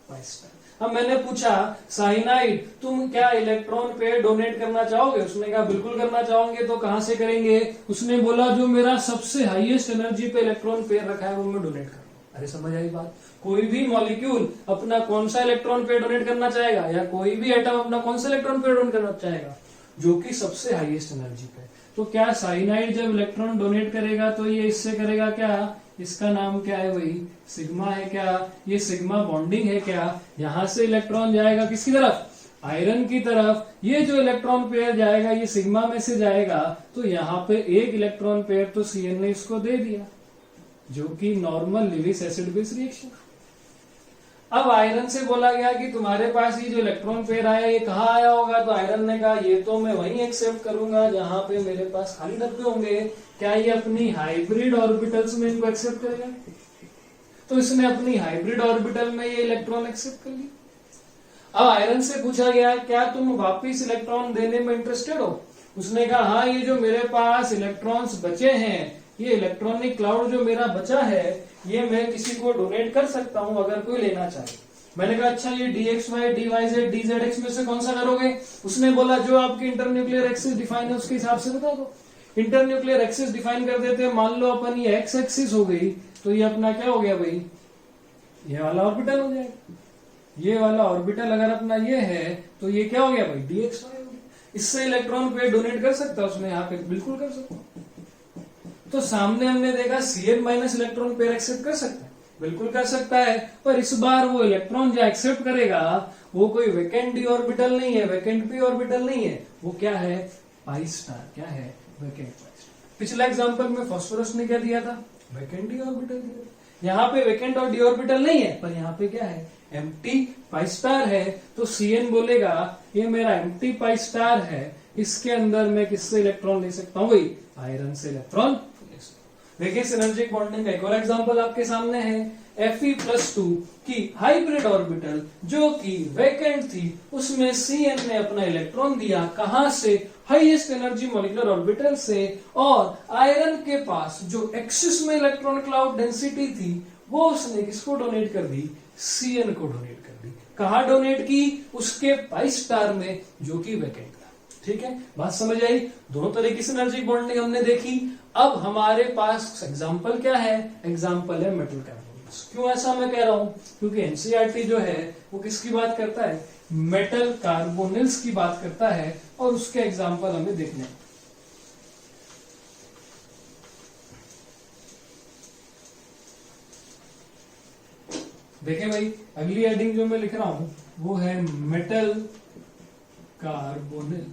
पाई स्टार। अब मैंने पूछा साइनाइड तुम क्या इलेक्ट्रॉन पेयर डोनेट करना चाहोगे, उसने कहा बिल्कुल करना चाहोगे, तो कहां से करेंगे। उसने बोला जो मेरा सबसे हाईएस्ट एनर्जी पे इलेक्ट्रॉन पेयर रखा है वो मैं डोनेट करूंगा। अरे समझ आई बात। कोई भी मॉलिक्यूल अपना कौन सा इलेक्ट्रॉन पेयर डोनेट करना चाहेगा, या कोई भी एटम अपना कौन सा इलेक्ट्रॉन पेयर डोनेट करना चाहेगा, जो कि सबसे हाईएस्ट एनर्जी पे। तो क्या साइनाइड जब इलेक्ट्रॉन डोनेट करेगा तो ये इससे करेगा क्या, इसका नाम क्या है भाई, सिग्मा है क्या, ये सिग्मा बॉन्डिंग है क्या। यहां से इलेक्ट्रॉन जाएगा किसकी तरफ, आयरन की तरफ। ये जो इलेक्ट्रॉन पेयर जाएगा ये सिग्मा में से जाएगा, तो यहाँ पे एक इलेक्ट्रॉन पेयर तो Cn ने इसको दे दिया, जो कि normal Lewis acid base reaction. अब आयरन से बोला गया कि तुम्हारे पास ये जो इलेक्ट्रॉन पेयर आया ये कहाँ आया होगा, तो आयरन ने कहा ये तो मैं वहीं एक्सेप्ट करूंगा जहां पे मेरे पास खाली डब्बे होंगे। क्या ये अपनी हाइब्रिड ऑर्बिटल्स में इनको एक्सेप्ट करेगा, तो इसने अपनी हाइब्रिड ऑर्बिटल में ये इलेक्ट्रॉन एक्सेप्ट कर लिया। अब आयरन से पूछा गया क्या तुम वापिस इलेक्ट्रॉन देने में इंटरेस्टेड हो, उसने कहा हाँ, ये जो मेरे पास इलेक्ट्रॉन्स बचे हैं, ये इलेक्ट्रॉनिक क्लाउड जो मेरा बचा है, ये मैं किसी को डोनेट कर सकता हूं अगर कोई लेना चाहे। मैंने कहा अच्छा ये dxy dyz dzx में से कौन सा करोगे, उसने बोला जो आपकी इंटरन्यूक्लियर एक्सिस डिफाइन है उसके हिसाब से बता दो। इंटरन्यूक्लियर एक्सिस डिफाइन कर देते हैं, मान लो अपन ये एक्स एक्सिस हो गई, तो ये अपना क्या हो गया भाई, ये वाला ऑर्बिटल हो जाएगा। ये वाला ऑर्बिटल अगर अपना ये है तो ये क्या हो गया भाई, dxy हो गया। इससे इलेक्ट्रॉन पेयर डोनेट कर सकता है उसने, यहाँ पे बिल्कुल कर सकता। तो सामने हमने देखा Cn- इलेक्ट्रॉन पेयर एक्सेप्ट कर सकता है, बिल्कुल कर सकता है। पर इस बार वो इलेक्ट्रॉन जो एक्सेप्ट करेगा वो कोई वैकेंट डी ऑर्बिटल नहीं है, वैकेंट पी ऑर्बिटल नहीं है, वो क्या है, पाई स्टार। क्या है, वैकेंट पाई स्टार। पिछला एग्जांपल में फास्फोरस ने क्या दिया था, वैकेंट डी ऑर्बिटल दिया। यहाँ पे वैकेंट और डी ऑर्बिटल नहीं है, पर यहाँ पे क्या है, एम्प्टी पाई स्टार है। तो Cn बोलेगा ये मेरा एम्प्टी पाई स्टार है, इसके अंदर मैं किससे इलेक्ट्रॉन ले सकता हूँ भाई, आयरन से इलेक्ट्रॉन। देखिए सिनर्जिक बॉन्डिंग का एक और एग्जांपल आपके सामने है। Fe+2 की हाइब्रिड ऑर्बिटल जो कि वैकेंट थी, उसमें Cn ने अपना इलेक्ट्रॉन दिया, कहां से, हाईएस्ट एनर्जी मॉलिक्यूलर ऑर्बिटल से, और आयरन के पास जो एक्सिस में इलेक्ट्रॉन क्लाउड डेंसिटी थी वो उसने किसको डोनेट कर दी, Cn को डोनेट कर दी। कहां डोनेट की, उसके पाई स्टार में जो कि वैकेंट था। ठीक है, बात समझ आई। दोनों तरह की सिनर्जी बॉन्डिंग हमने देखी। अब हमारे पास एग्जांपल क्या है, एग्जांपल है मेटल कार्बोनिल्स। क्यों ऐसा मैं कह रहा हूं, क्योंकि एनसीईआरटी जो है वो किसकी बात करता है, मेटल कार्बोनिल्स की बात करता है, और उसके एग्जांपल हमें देखने हैं। देखें भाई, अगली हेडिंग जो मैं लिख रहा हूं वो है मेटल कार्बोनिल।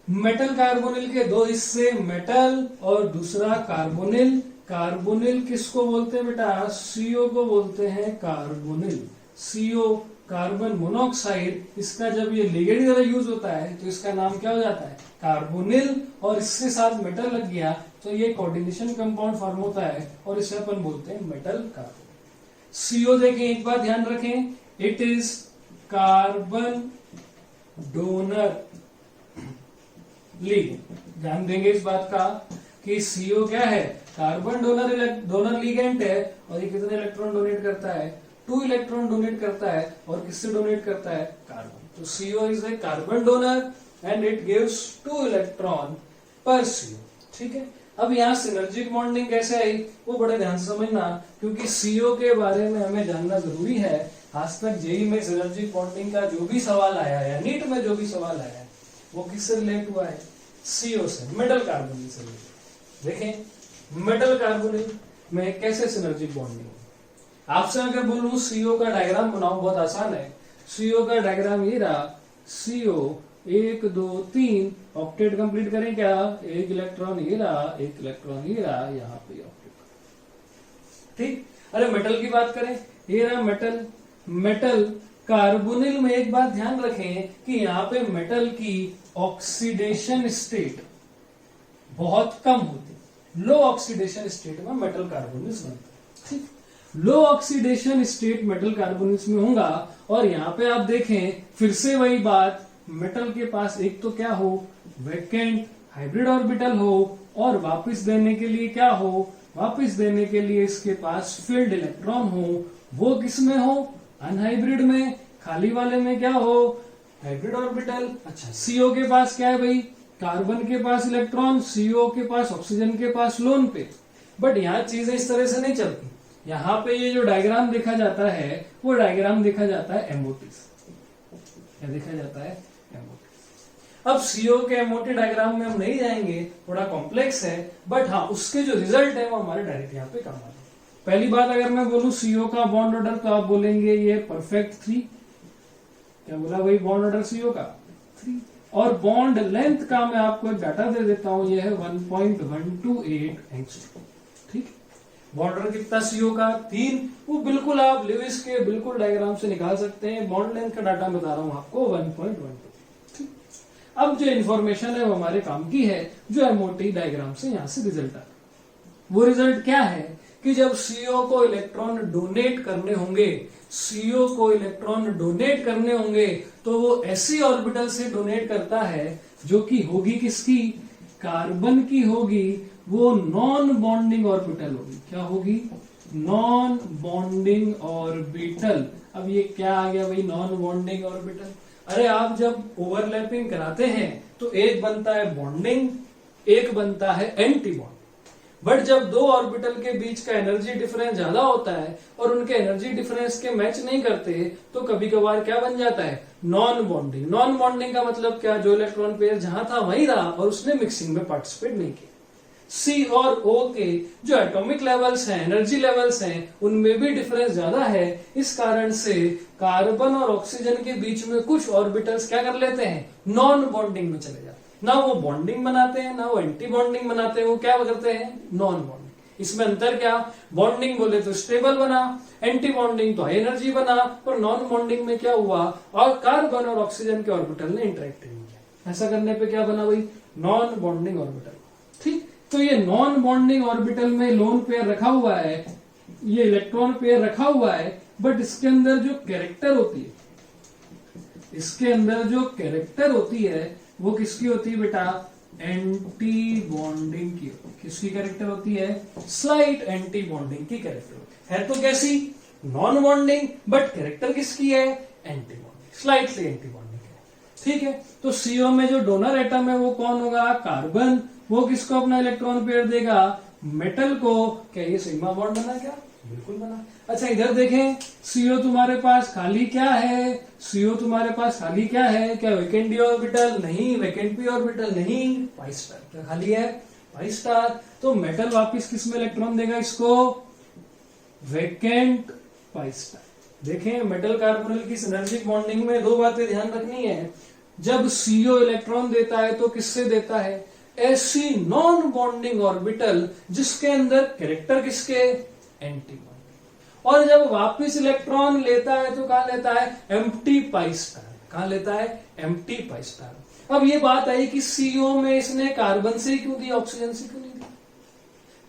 मेटल कार्बोनिल के दो हिस्से, मेटल और दूसरा कार्बोनिल। कार्बोनिल किसको बोलते हैं बेटा, सीओ को बोलते हैं कार्बोनिल। सीओ कार्बन मोनोऑक्साइड, इसका जब ये लिगेंड की तरह यूज होता है तो इसका नाम क्या हो जाता है, कार्बोनिल, और इसके साथ मेटल लग गया तो ये कोऑर्डिनेशन कंपाउंड फॉर्म होता है और इसे अपन बोलते हैं मेटल कार्बोनिल। सीओ देखें, एक बात ध्यान रखें, it is carbon donor ligand. ध्यान देंगे इस बात का कि सीओ क्या है, कार्बन डोनर लिगेंड है, और ये कितने इलेक्ट्रॉन डोनेट करता है, 2 इलेक्ट्रॉन डोनेट करता है, और किससे डोनेट करता है, कार्बन। तो CO is a carbon donor and it gives 2 electron पर सीओ। ठीक है, अब यहाँ सिनर्जिक बॉन्डिंग कैसे आई वो बड़े ध्यान से समझना, क्योंकि सीओ के बारे में हमें जानना जरूरी है। आज तक जेई में सिनर्जिक बॉन्डिंग का जो भी सवाल आया है, नीट में जो भी सवाल आया है, वो किससे रिलेट हुआ है, सीओ से, मेटल कार्बोनिल से रिलेट। देखें मेटल कार्बोनिल में कैसे सिनर्जिक बॉन्डिंग। आपसे अगर बोलूं सीओ का डायग्राम बनाओ, बहुत आसान है। सीओ का डायग्राम ये रहा, सीओ 1 2 3 ऑक्टेट कंप्लीट करें क्या, एक इलेक्ट्रॉन ये रहा, एक इलेक्ट्रॉन ये रहा, यहाँ पे ऑक्टेट। ठीक, अरे मेटल की बात करें, ये रहा मेटल। मेटल कार्बोनिल में एक बात ध्यान रखें कि यहाँ पे मेटल की ऑक्सीडेशन स्टेट बहुत कम होती, लो ऑक्सीडेशन स्टेट में मेटल कार्बोनिल्स बनते हैं। ठीक, लो ऑक्सीडेशन स्टेट मेटल कार्बोनिल्स में होगा। और यहाँ पे आप देखें फिर से वही बात, मेटल के पास एक तो क्या हो, वैकेंट हाइब्रिड ऑर्बिटल हो, और वापस देने के लिए क्या हो, वापस देने के लिए इसके पास फील्ड इलेक्ट्रॉन हो। वो किस में हो, अनहाइब्रिड में। खाली वाले में क्या हो, हाइब्रिड ऑर्बिटल। अच्छा, सीओ के पास क्या है भाई, कार्बन के पास इलेक्ट्रॉन, सीओ के पास ऑक्सीजन के पास लोन पे। बट यहाँ चीजें इस तरह से नहीं चलती। यहाँ पे ये जो डायग्राम देखा जाता है वो डायग्राम देखा जाता है एमओटी से। क्या देखा जाता है, एमओटी। अब सीओ के एमओटी डायग्राम में हम नहीं जाएंगे, थोड़ा कॉम्प्लेक्स है, बट हाँ उसके जो रिजल्ट है वो हमारे डायरेक्ट यहाँ पे काम आते हैं। पहली बात, अगर मैं बोलूं सीओ का बॉन्ड ऑर्डर तो आप बोलेंगे ये परफेक्ट 3। क्या बोला भाई, बॉन्ड ऑर्डर सीओ का 3। और बॉन्ड लेंथ का मैं आपको एक डाटा दे देता हूं, ये है 1.128 एंगस्ट्रॉम। ठीक, बॉन्ड ऑर्डर कितना सीओ का, 3। वो बिल्कुल आप लिविस के बिल्कुल डायग्राम से निकाल सकते हैं। बॉन्ड लेंथ का डाटा बता रहा हूं आपको 1.12। अब जो इन्फॉर्मेशन है वो हमारे काम की है, जो एमओटी डायग्राम से यहां से रिजल्ट आ रहा। वो रिजल्ट क्या है कि जब सीओ को इलेक्ट्रॉन डोनेट करने होंगे, सीओ को इलेक्ट्रॉन डोनेट करने होंगे तो वो ऐसी ऑर्बिटल से डोनेट करता है जो कि होगी किसकी, कार्बन की होगी। वो नॉन बॉन्डिंग ऑर्बिटल होगी। क्या होगी, नॉन बॉन्डिंग ऑर्बिटल। अब ये क्या आ गया भाई, नॉन बॉन्डिंग ऑर्बिटल। अरे आप जब ओवरलैपिंग कराते हैं तो एक बनता है बॉन्डिंग, एक बनता है एंटी बॉन्ड। बट जब दो ऑर्बिटल के बीच का एनर्जी डिफरेंस ज्यादा होता है और उनके एनर्जी डिफरेंस के मैच नहीं करते तो कभी कभार क्या बन जाता है, नॉन बॉन्डिंग। नॉन बॉन्डिंग का मतलब क्या, जो इलेक्ट्रॉन पेयर जहां था वहीं रहा और उसने मिक्सिंग में पार्टिसिपेट नहीं किया। सी और ओ के जो एटॉमिक लेवल्स हैं, एनर्जी लेवल्स हैं, उनमें भी डिफरेंस ज्यादा है। इस कारण से कार्बन और ऑक्सीजन के बीच में कुछ ऑर्बिटल्स क्या कर लेते हैं, नॉन बॉन्डिंग में चले जाते हैं। ना वो बॉन्डिंग बनाते हैं ना वो एंटी बॉन्डिंग बनाते हैं, वो क्या करते हैं, नॉन बॉन्डिंग। इसमें अंतर क्या, बॉन्डिंग बोले तो स्टेबल बना, एंटी बॉन्डिंग तो हाई एनर्जी बना, और नॉन बॉन्डिंग में क्या हुआ, और कार्बन और ऑक्सीजन के ऑर्बिटल ने इंटरेक्ट नहीं किया। ऐसा करने पे क्या बना भाई, नॉन बॉन्डिंग ऑर्बिटल। ठीक, तो ये नॉन बॉन्डिंग ऑर्बिटल में लोन पेयर रखा हुआ है, ये इलेक्ट्रॉन पेयर रखा हुआ है, बट इसके अंदर जो कैरेक्टर होती है, इसके अंदर जो कैरेक्टर होती है वो किसकी होती है बेटा? एंटी बॉन्डिंग की। किसकी कैरेक्टर होती है? स्लाइट एंटी बॉन्डिंग की कैरेक्टर होती है। तो कैसी? नॉन बॉन्डिंग, बट कैरेक्टर किसकी है? Anti bonding, slightly anti bonding है। ठीक है, तो सीओ में जो डोनर एटम है वो कौन होगा? कार्बन। वो किसको अपना इलेक्ट्रॉन पेयर देगा? मेटल को। क्या ये सिग्मा बॉन्ड बना? क्या बिल्कुल बना। अच्छा इधर देखें, सीओ तुम्हारे पास खाली क्या है? सीओ तुम्हारे पास खाली क्या है? क्या वैकेंट डी ऑर्बिटल? नहीं। Vacant p orbital? नहीं। Pi star. क्या खाली है? Pi star. तो मेटल वापिस किस में इलेक्ट्रॉन देगा इसको? Vacant pi star. देखें, मेटल कार्बोनिल की सिनर्जिक बॉन्डिंग में दो बातें ध्यान रखनी है। जब सीओ इलेक्ट्रॉन देता है तो किससे देता है? ऐसी नॉन बॉन्डिंग ऑर्बिटल जिसके अंदर कैरेक्टर किसके? Anti bonding. और जब वापिस इलेक्ट्रॉन लेता है तो कहां लेता है? Empty pi star. कहां लेता है? Empty pi star. अब ये बात आई कि सीओ में इसने कार्बन से क्यों दिया, ऑक्सीजन से क्यों नहीं दिया?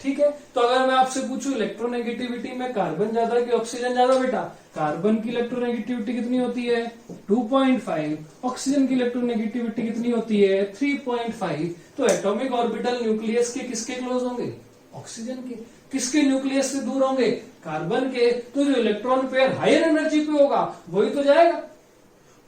ठीक है, तो अगर मैं आपसे पूछूं इलेक्ट्रोनेगेटिविटी में कार्बन ज्यादा कि ऑक्सीजन ज्यादा? बेटा कार्बन की इलेक्ट्रोनेगेटिविटी कितनी होती है? 2.5। ऑक्सीजन की इलेक्ट्रोनेगेटिविटी कितनी होती है? 3.5। तो एटॉमिक ऑर्बिटल न्यूक्लियस के किसके क्लोज होंगे? ऑक्सीजन के। किसके न्यूक्लियस से दूर होंगे? कार्बन के। तो जो इलेक्ट्रॉन पेयर हायर एनर्जी पे होगा वही तो जाएगा।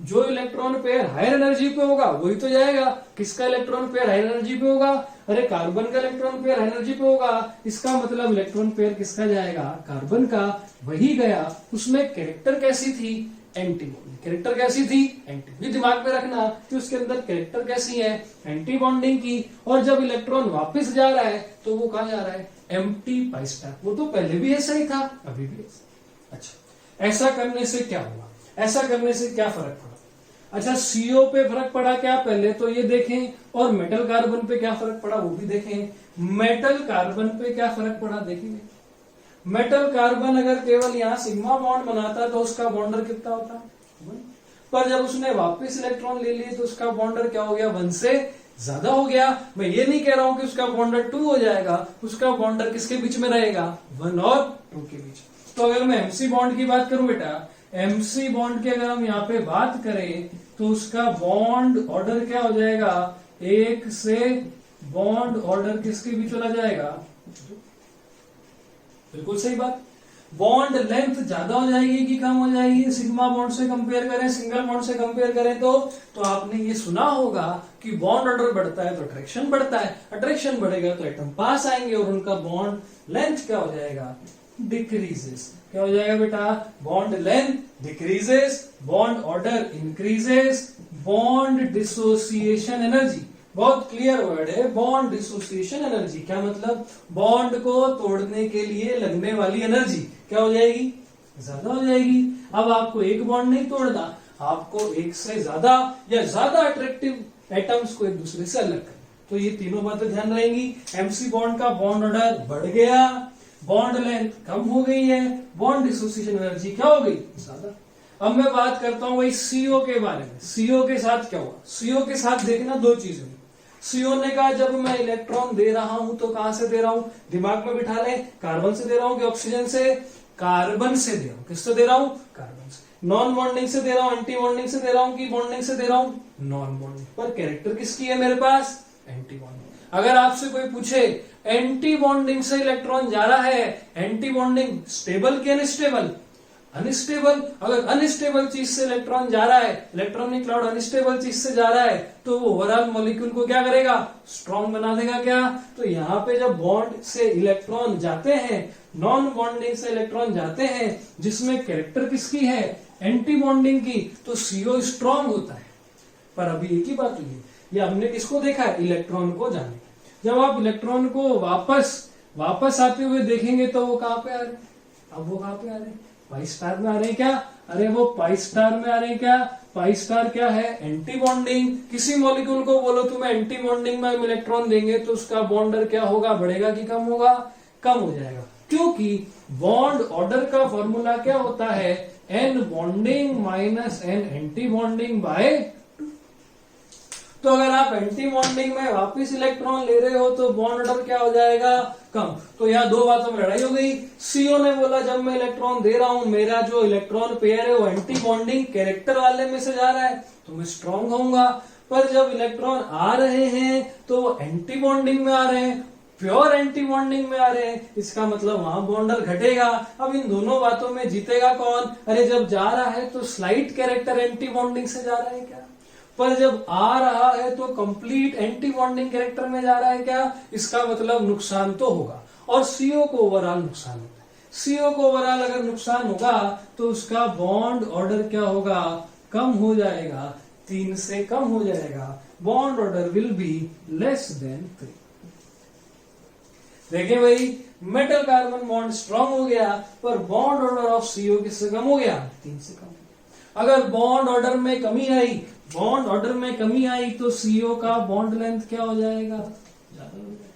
जो इलेक्ट्रॉन पेयर हायर एनर्जी पे होगा वही तो जाएगा। किसका इलेक्ट्रॉन पेयर हायर एनर्जी पे होगा? अरे कार्बन का इलेक्ट्रॉन पेयर हायर एनर्जी पे होगा। इसका मतलब इलेक्ट्रॉन पेयर किसका जाएगा? कार्बन का। वही गया। उसमें कैरेक्टर कैसी थी? Anti bonding. कैरेक्टर कैसी थी? एंटी। ये दिमाग में रखना कि उसके अंदर कैरेक्टर कैसी है? एंटी बॉन्डिंग की। और जब इलेक्ट्रॉन वापस जा रहा है तो वो कहां जा रहा है? Empty pi star. वो तो पहले भी ऐसा ही था, अभी भी ऐसा। अच्छा, ऐसा करने से क्या हुआ? ऐसा करने से क्या फर्क पड़ा? अच्छा, सीओ पे फर्क पड़ा क्या? पहले तो ये देखें। और मेटल कार्बन पे क्या फर्क पड़ा वो भी देखें। मेटल कार्बन पे क्या फर्क पड़ा देखेंगे। मेटल कार्बन अगर केवल यहां सिग्मा बॉन्ड बनाता तो उसका बॉन्डर कितना होता? 1। पर जब उसने वापस इलेक्ट्रॉन ले लिए तो उसका बॉन्डर क्या हो गया? 1 से ज्यादा हो गया। मैं ये नहीं कह रहा हूं कि उसका बॉन्डर 2 हो जाएगा, उसका बॉन्डर किसके बीच में रहेगा? 1 और 2 के बीच। तो अगर मैं एमसी बॉन्ड की बात करूं बेटा, एमसी बॉन्ड की अगर हम यहाँ पे बात करें तो उसका बॉन्ड ऑर्डर क्या हो जाएगा? 1 से बॉन्ड ऑर्डर किसके बीच चला जाएगा? बिल्कुल सही बात। बॉन्ड लेंथ ज्यादा हो जाएगी कि कम हो जाएगी? सिग्मा बॉन्ड से कंपेयर करें, सिंगल बॉन्ड से कंपेयर करें तो आपने ये सुना होगा कि बॉन्ड ऑर्डर बढ़ता है तो अट्रैक्शन बढ़ता है, अट्रैक्शन बढ़ेगा तो एटम पास आएंगे और उनका बॉन्ड लेंथ क्या हो जाएगा? डिक्रीजेस। क्या हो जाएगा बेटा? Bond length decreases, bond order increases, bond dissociation energy. बहुत क्लियर वर्ड है, बॉन्ड डिसोसिएशन एनर्जी। क्या मतलब? बॉन्ड को तोड़ने के लिए लगने वाली एनर्जी क्या हो जाएगी? ज्यादा हो जाएगी। अब आपको एक बॉन्ड नहीं तोड़ना, आपको एक से ज्यादा या ज्यादा अट्रैक्टिव एटम्स को एक दूसरे से अलग करना। तो ये तीनों बातें ध्यान रहेंगी। एमसी बॉन्ड का बॉन्ड ऑर्डर बढ़ गया, बॉन्ड लेंथ कम हो गई है, बॉन्ड डिसोसिएशन एनर्जी क्या हो गई? ज्यादा। अब मैं बात करता हूं वही सीओ के बारे में। सीओ के साथ क्या हुआ? सीओ के साथ देखना दो चीजें। सीओ ने कहा जब मैं इलेक्ट्रॉन दे रहा हूं तो कहां से दे रहा हूं? दिमाग में बिठा लें, कार्बन से दे रहा हूं कि ऑक्सीजन से? कार्बन से दे रहा हूं। किससे दे रहा हूं? कार्बन से। नॉन बॉन्डिंग से दे रहा हूं, एंटी बॉन्डिंग से दे रहा हूं कि बॉन्डिंग से दे रहा हूं? Non bonding. पर कैरेक्टर किसकी है मेरे पास? Anti bonding. अगर आपसे कोई पूछे एंटी बॉन्डिंग से इलेक्ट्रॉन जा रहा है, एंटी बॉन्डिंग स्टेबल कि अनस्टेबल? अनस्टेबल। अगर अनस्टेबल चीज से इलेक्ट्रॉन जा रहा है, इलेक्ट्रॉनिक क्लाउड अनस्टेबल चीज से जा रहा है, तो वो ओवरऑल मॉलिक्यूल को क्या करेगा? स्ट्रॉन्ग बना देगा। क्या? तो यहाँ पे जब बॉन्ड से इलेक्ट्रॉन जाते हैं, नॉन बॉन्डिंग से इलेक्ट्रॉन जाते हैं जिसमें कैरेक्टर किसकी है? एंटी बॉन्डिंग की, तो सीओ स्ट्रॉन्ग होता है। पर अभी एक ही बात हुई है, ये हमने किसको देखा है? इलेक्ट्रॉन को जाने। जब आप इलेक्ट्रॉन को वापस आते हुए देखेंगे तो वो कहां पे आ रहे? अब वो कहां पे आ रहे? पाई स्टार में आ रहे हैं। क्या? अरे वो पाई स्टार में आ रहे हैं। क्या? पाई स्टार क्या है? Anti bonding. किसी मॉलिक्यूल को बोलो तुम्हें एंटी बॉन्डिंग में हम इलेक्ट्रॉन देंगे तो उसका बॉन्डर क्या होगा? बढ़ेगा कि कम होगा? कम हो जाएगा। क्योंकि बॉन्ड ऑर्डर का फॉर्मूला क्या होता है? N bonding minus N anti bonding by. तो अगर आप एंटी बॉन्डिंग में वापस इलेक्ट्रॉन ले रहे हो तो बॉन्ड ऑर्डर क्या हो जाएगा, कम। तो यहाँ दो बातों में लड़ाई हो गई। सीओ ने बोला जब मैं इलेक्ट्रॉन दे रहा हूं मेरा जो इलेक्ट्रॉन पेयर है वो एंटी बॉन्डिंग कैरेक्टर वाले में से जा रहा है तो मैं स्ट्रॉन्ग होऊंगा, पर जब इलेक्ट्रॉन आ रहे हैं तो वो एंटी बॉन्डिंग में आ रहे हैं, प्योर एंटी बॉन्डिंग में आ रहे हैं, इसका मतलब वहां बॉन्डर घटेगा। अब इन दोनों बातों में जीतेगा कौन, अरे जब जा रहा है तो स्लाइट कैरेक्टर एंटी बॉन्डिंग से जा रहा है क्या, पर जब आ रहा है तो कंप्लीट एंटी बॉन्डिंग कैरेक्टर में जा रहा है क्या, इसका मतलब नुकसान तो होगा। और सीओ को ओवरऑल नुकसान होता है। सीओ को ओवरऑल अगर नुकसान होगा तो उसका बॉन्ड ऑर्डर क्या होगा, कम हो जाएगा, 3 से कम हो जाएगा। Bond order will be less than 3। देखिए भाई, मेटल कार्बन बॉन्ड स्ट्रांग हो गया पर बॉन्ड ऑर्डर ऑफ सीओ किससे कम हो गया, 3 से कम। अगर बॉन्ड ऑर्डर में कमी आई, बॉन्ड ऑर्डर में कमी आई तो सीओ का बॉन्ड लेंथ क्या हो जाएगा, ज्यादा हो जाएगा।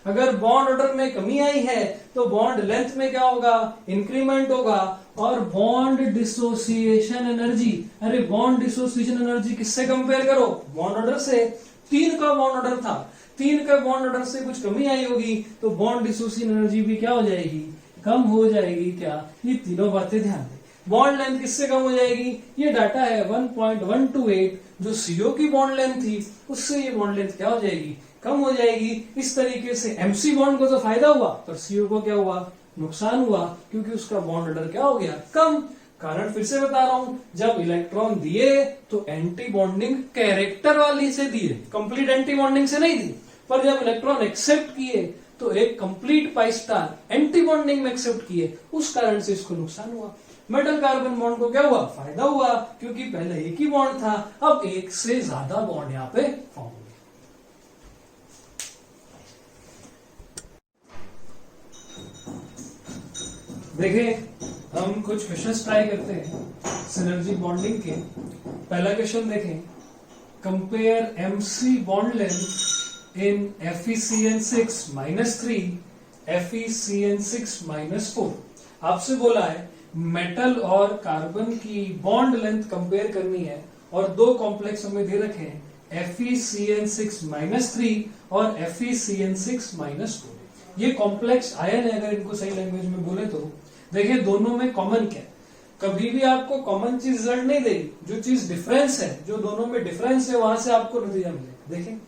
अगर बॉन्ड ऑर्डर में कमी आई है तो बॉन्ड लेंथ में क्या होगा, इंक्रीमेंट होगा। और बॉन्ड डिसोसिएशन एनर्जी, अरे बॉन्ड डिसोसिएशन एनर्जी किससे कंपेयर करो, बॉन्ड ऑर्डर से। 3 का बॉन्ड ऑर्डर था, 3 का बॉन्ड ऑर्डर से कुछ कमी आई होगी तो बॉन्ड डिसोसिएशन एनर्जी भी क्या हो जाएगी, कम हो जाएगी। क्या, ये तीनों बातें ध्यान दें। बॉन्ड लेंथ किससे कम हो जाएगी, ये डाटा है 1.128, जो सीओ की बॉन्ड लेंथ थी उससे ये बॉन्ड लेंथ क्या हो जाएगी, कम हो जाएगी। इस तरीके से एमसी बॉन्ड को तो फायदा हुआ पर सीओ को क्या हुआ, नुकसान हुआ, क्योंकि उसका बॉन्ड ऑर्डर क्या हो गया, कम। कारण फिर से बता रहा हूं, जब इलेक्ट्रॉन दिए तो एंटी बॉन्डिंग कैरेक्टर वाली से दिए, कंप्लीट एंटी बॉन्डिंग से नहीं दी। पर जब इलेक्ट्रॉन एक्सेप्ट किए तो एक complete pi star anti bonding में एक्सेप्ट किए, उस कारण से इसको नुकसान हुआ। मेटल कार्बन बॉन्ड को क्या हुआ, फायदा हुआ, क्योंकि पहले एक ही बॉन्ड था, अब एक से ज्यादा बॉन्ड यहाँ पे फॉर्म हो गया। देखें, हम कुछ क्वेश्चंस ट्राई करते हैं सिनर्जी बॉन्डिंग के। पहला क्वेश्चन देखें, compare MC bond length in FeCN6 -3 FeCN6 -4। आपसे बोला है मेटल और कार्बन की बॉन्ड लेंथ कंपेयर करनी है और दो कॉम्प्लेक्स हमें दे रखे हैं FeCN6 -3 और FeCN6 -4। ये कॉम्प्लेक्स आयन है, अगर इनको सही लैंग्वेज में बोले तो। देखिए दोनों में कॉमन क्या है, कभी भी आपको कॉमन चीज रिजल्ट नहीं देगी, जो चीज डिफरेंस है, जो दोनों में डिफरेंस है वहां से आपको नतीजा मिलेगा। देखें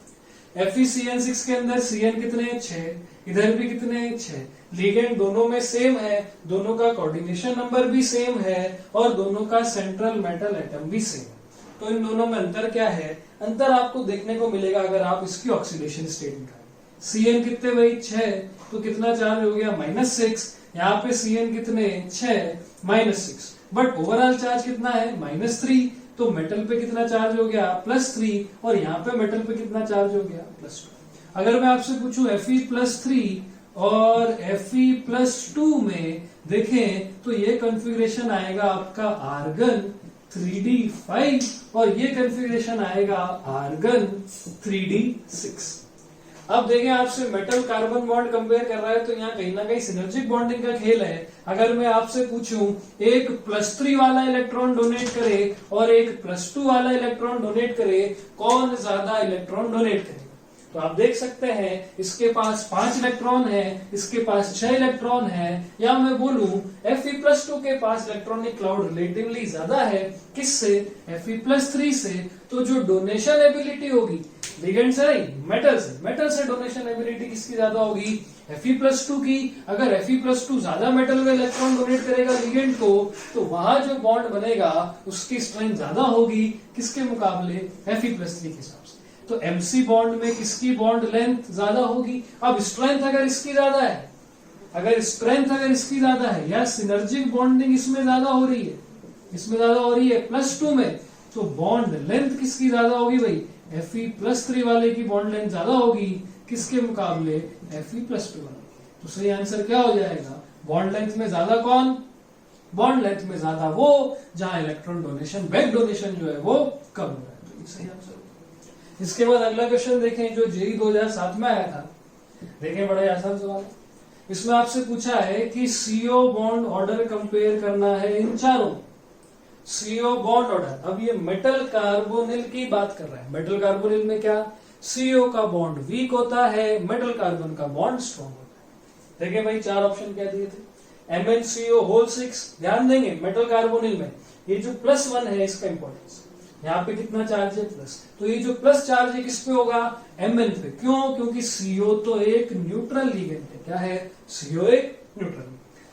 FeCN6 के अंदर Cn कितने हैं, 6, इधर भी कितने हैं, 6। लिगेंड दोनों में सेम है, दोनों का कोऑर्डिनेशन नंबर भी सेम है और दोनों का सेंट्रल मेटल एटम भी सेम है। तो इन दोनों में अंतर क्या है, अंतर आपको देखने को मिलेगा अगर आप इसकी ऑक्सीडेशन स्टेट निकालें। Cn कितने भाई, 6, तो कितना चार्ज हो गया, -6। यहाँ पे Cn कितने, 6 -6, बट ओवरऑल चार्ज कितना है, -3। तो मेटल पे कितना चार्ज हो गया, +3, और यहाँ पे मेटल पे कितना चार्ज हो गया, +2। अगर मैं आपसे पूछूं Fe+3 और Fe+2 में देखें तो ये कॉन्फ़िगरेशन आएगा आपका आर्गन 3d5 और ये कॉन्फ़िगरेशन आएगा आर्गन 3d6। अब देखें, आपसे मेटल कार्बन बॉन्ड कंपेयर कर रहा है तो यहाँ कहीं ना कहीं सिनर्जिक बॉन्डिंग का खेल है। अगर मैं आपसे पूछूं एक +3 वाला इलेक्ट्रॉन डोनेट करे और एक +2 वाला इलेक्ट्रॉन डोनेट करे, कौन ज्यादा इलेक्ट्रॉन डोनेट करेगा, तो आप देख सकते हैं इसके पास 5 इलेक्ट्रॉन है, इसके पास 6 इलेक्ट्रॉन है, या मैं बोलूं Fe+2 के पास इलेक्ट्रॉनिक क्लाउड रिलेटिवली ज्यादा है, किससे, Fe+3 से। तो जो डोनेशन एबिलिटी होगी लिगेंड से नहीं, मेटल से डोनेशन एबिलिटी किसकी ज्यादा होगी, Fe+2 की। अगर Fe+2 ज्यादा मेटल में इलेक्ट्रॉन डोनेट करेगा लिगेंड को तो वहां जो बॉन्ड बनेगा उसकी स्ट्रेंथ ज्यादा होगी, किसके मुकाबले, Fe+3 के हिसाब से। तो MC बॉन्ड में किसकी बॉन्ड लेंथ ज्यादा होगी। अब स्ट्रेंथ अगर इसकी ज्यादा है, या सिनर्जिक बॉन्डिंग इसमें ज्यादा हो रही है, +2 में, तो बॉन्ड लेंथ किसकी ज्यादा होगी भाई, Fe+3 वाले की बॉन्ड लेंथ ज्यादा होगी, किसके मुकाबले, Fe+2 वाले। तो सही आंसर क्या हो जाएगा, बॉन्ड लेंथ में ज्यादा कौन, बॉन्ड लेंथ में ज्यादा वो जहां इलेक्ट्रॉन डोनेशन, बैक डोनेशन जो है वो कम हो रहा है। तो ये सही आंसर। इसके बाद अगला क्वेश्चन देखें जो JEE 2007 में आया था। देखें, बड़ा आसान सवाल। इसमें आपसे पूछा है कि CO बॉन्ड ऑर्डर कंपेयर करना है इन चारों। CO bond order. अब ये मेटल कार्बोनिल की बात कर रहा है। मेटल कार्बोनिल में क्या, CO का बॉन्ड वीक होता है, मेटल कार्बन का बॉन्ड स्ट्रॉन्ग होता है। देखिए भाई 4 ऑप्शन क्या दिए थे, MnCO होल 6। ध्यान देंगे मेटल कार्बोनिल में ये जो +1 है इसका इंपॉर्टेंस, यहाँ पे कितना चार्ज है प्लस, तो ये जो प्लस चार्ज है किस पे होगा, Mn पे। क्यों, क्योंकि CO तो एक न्यूट्रल लिगेंड है। क्या है, CO एक न्यूट्रल।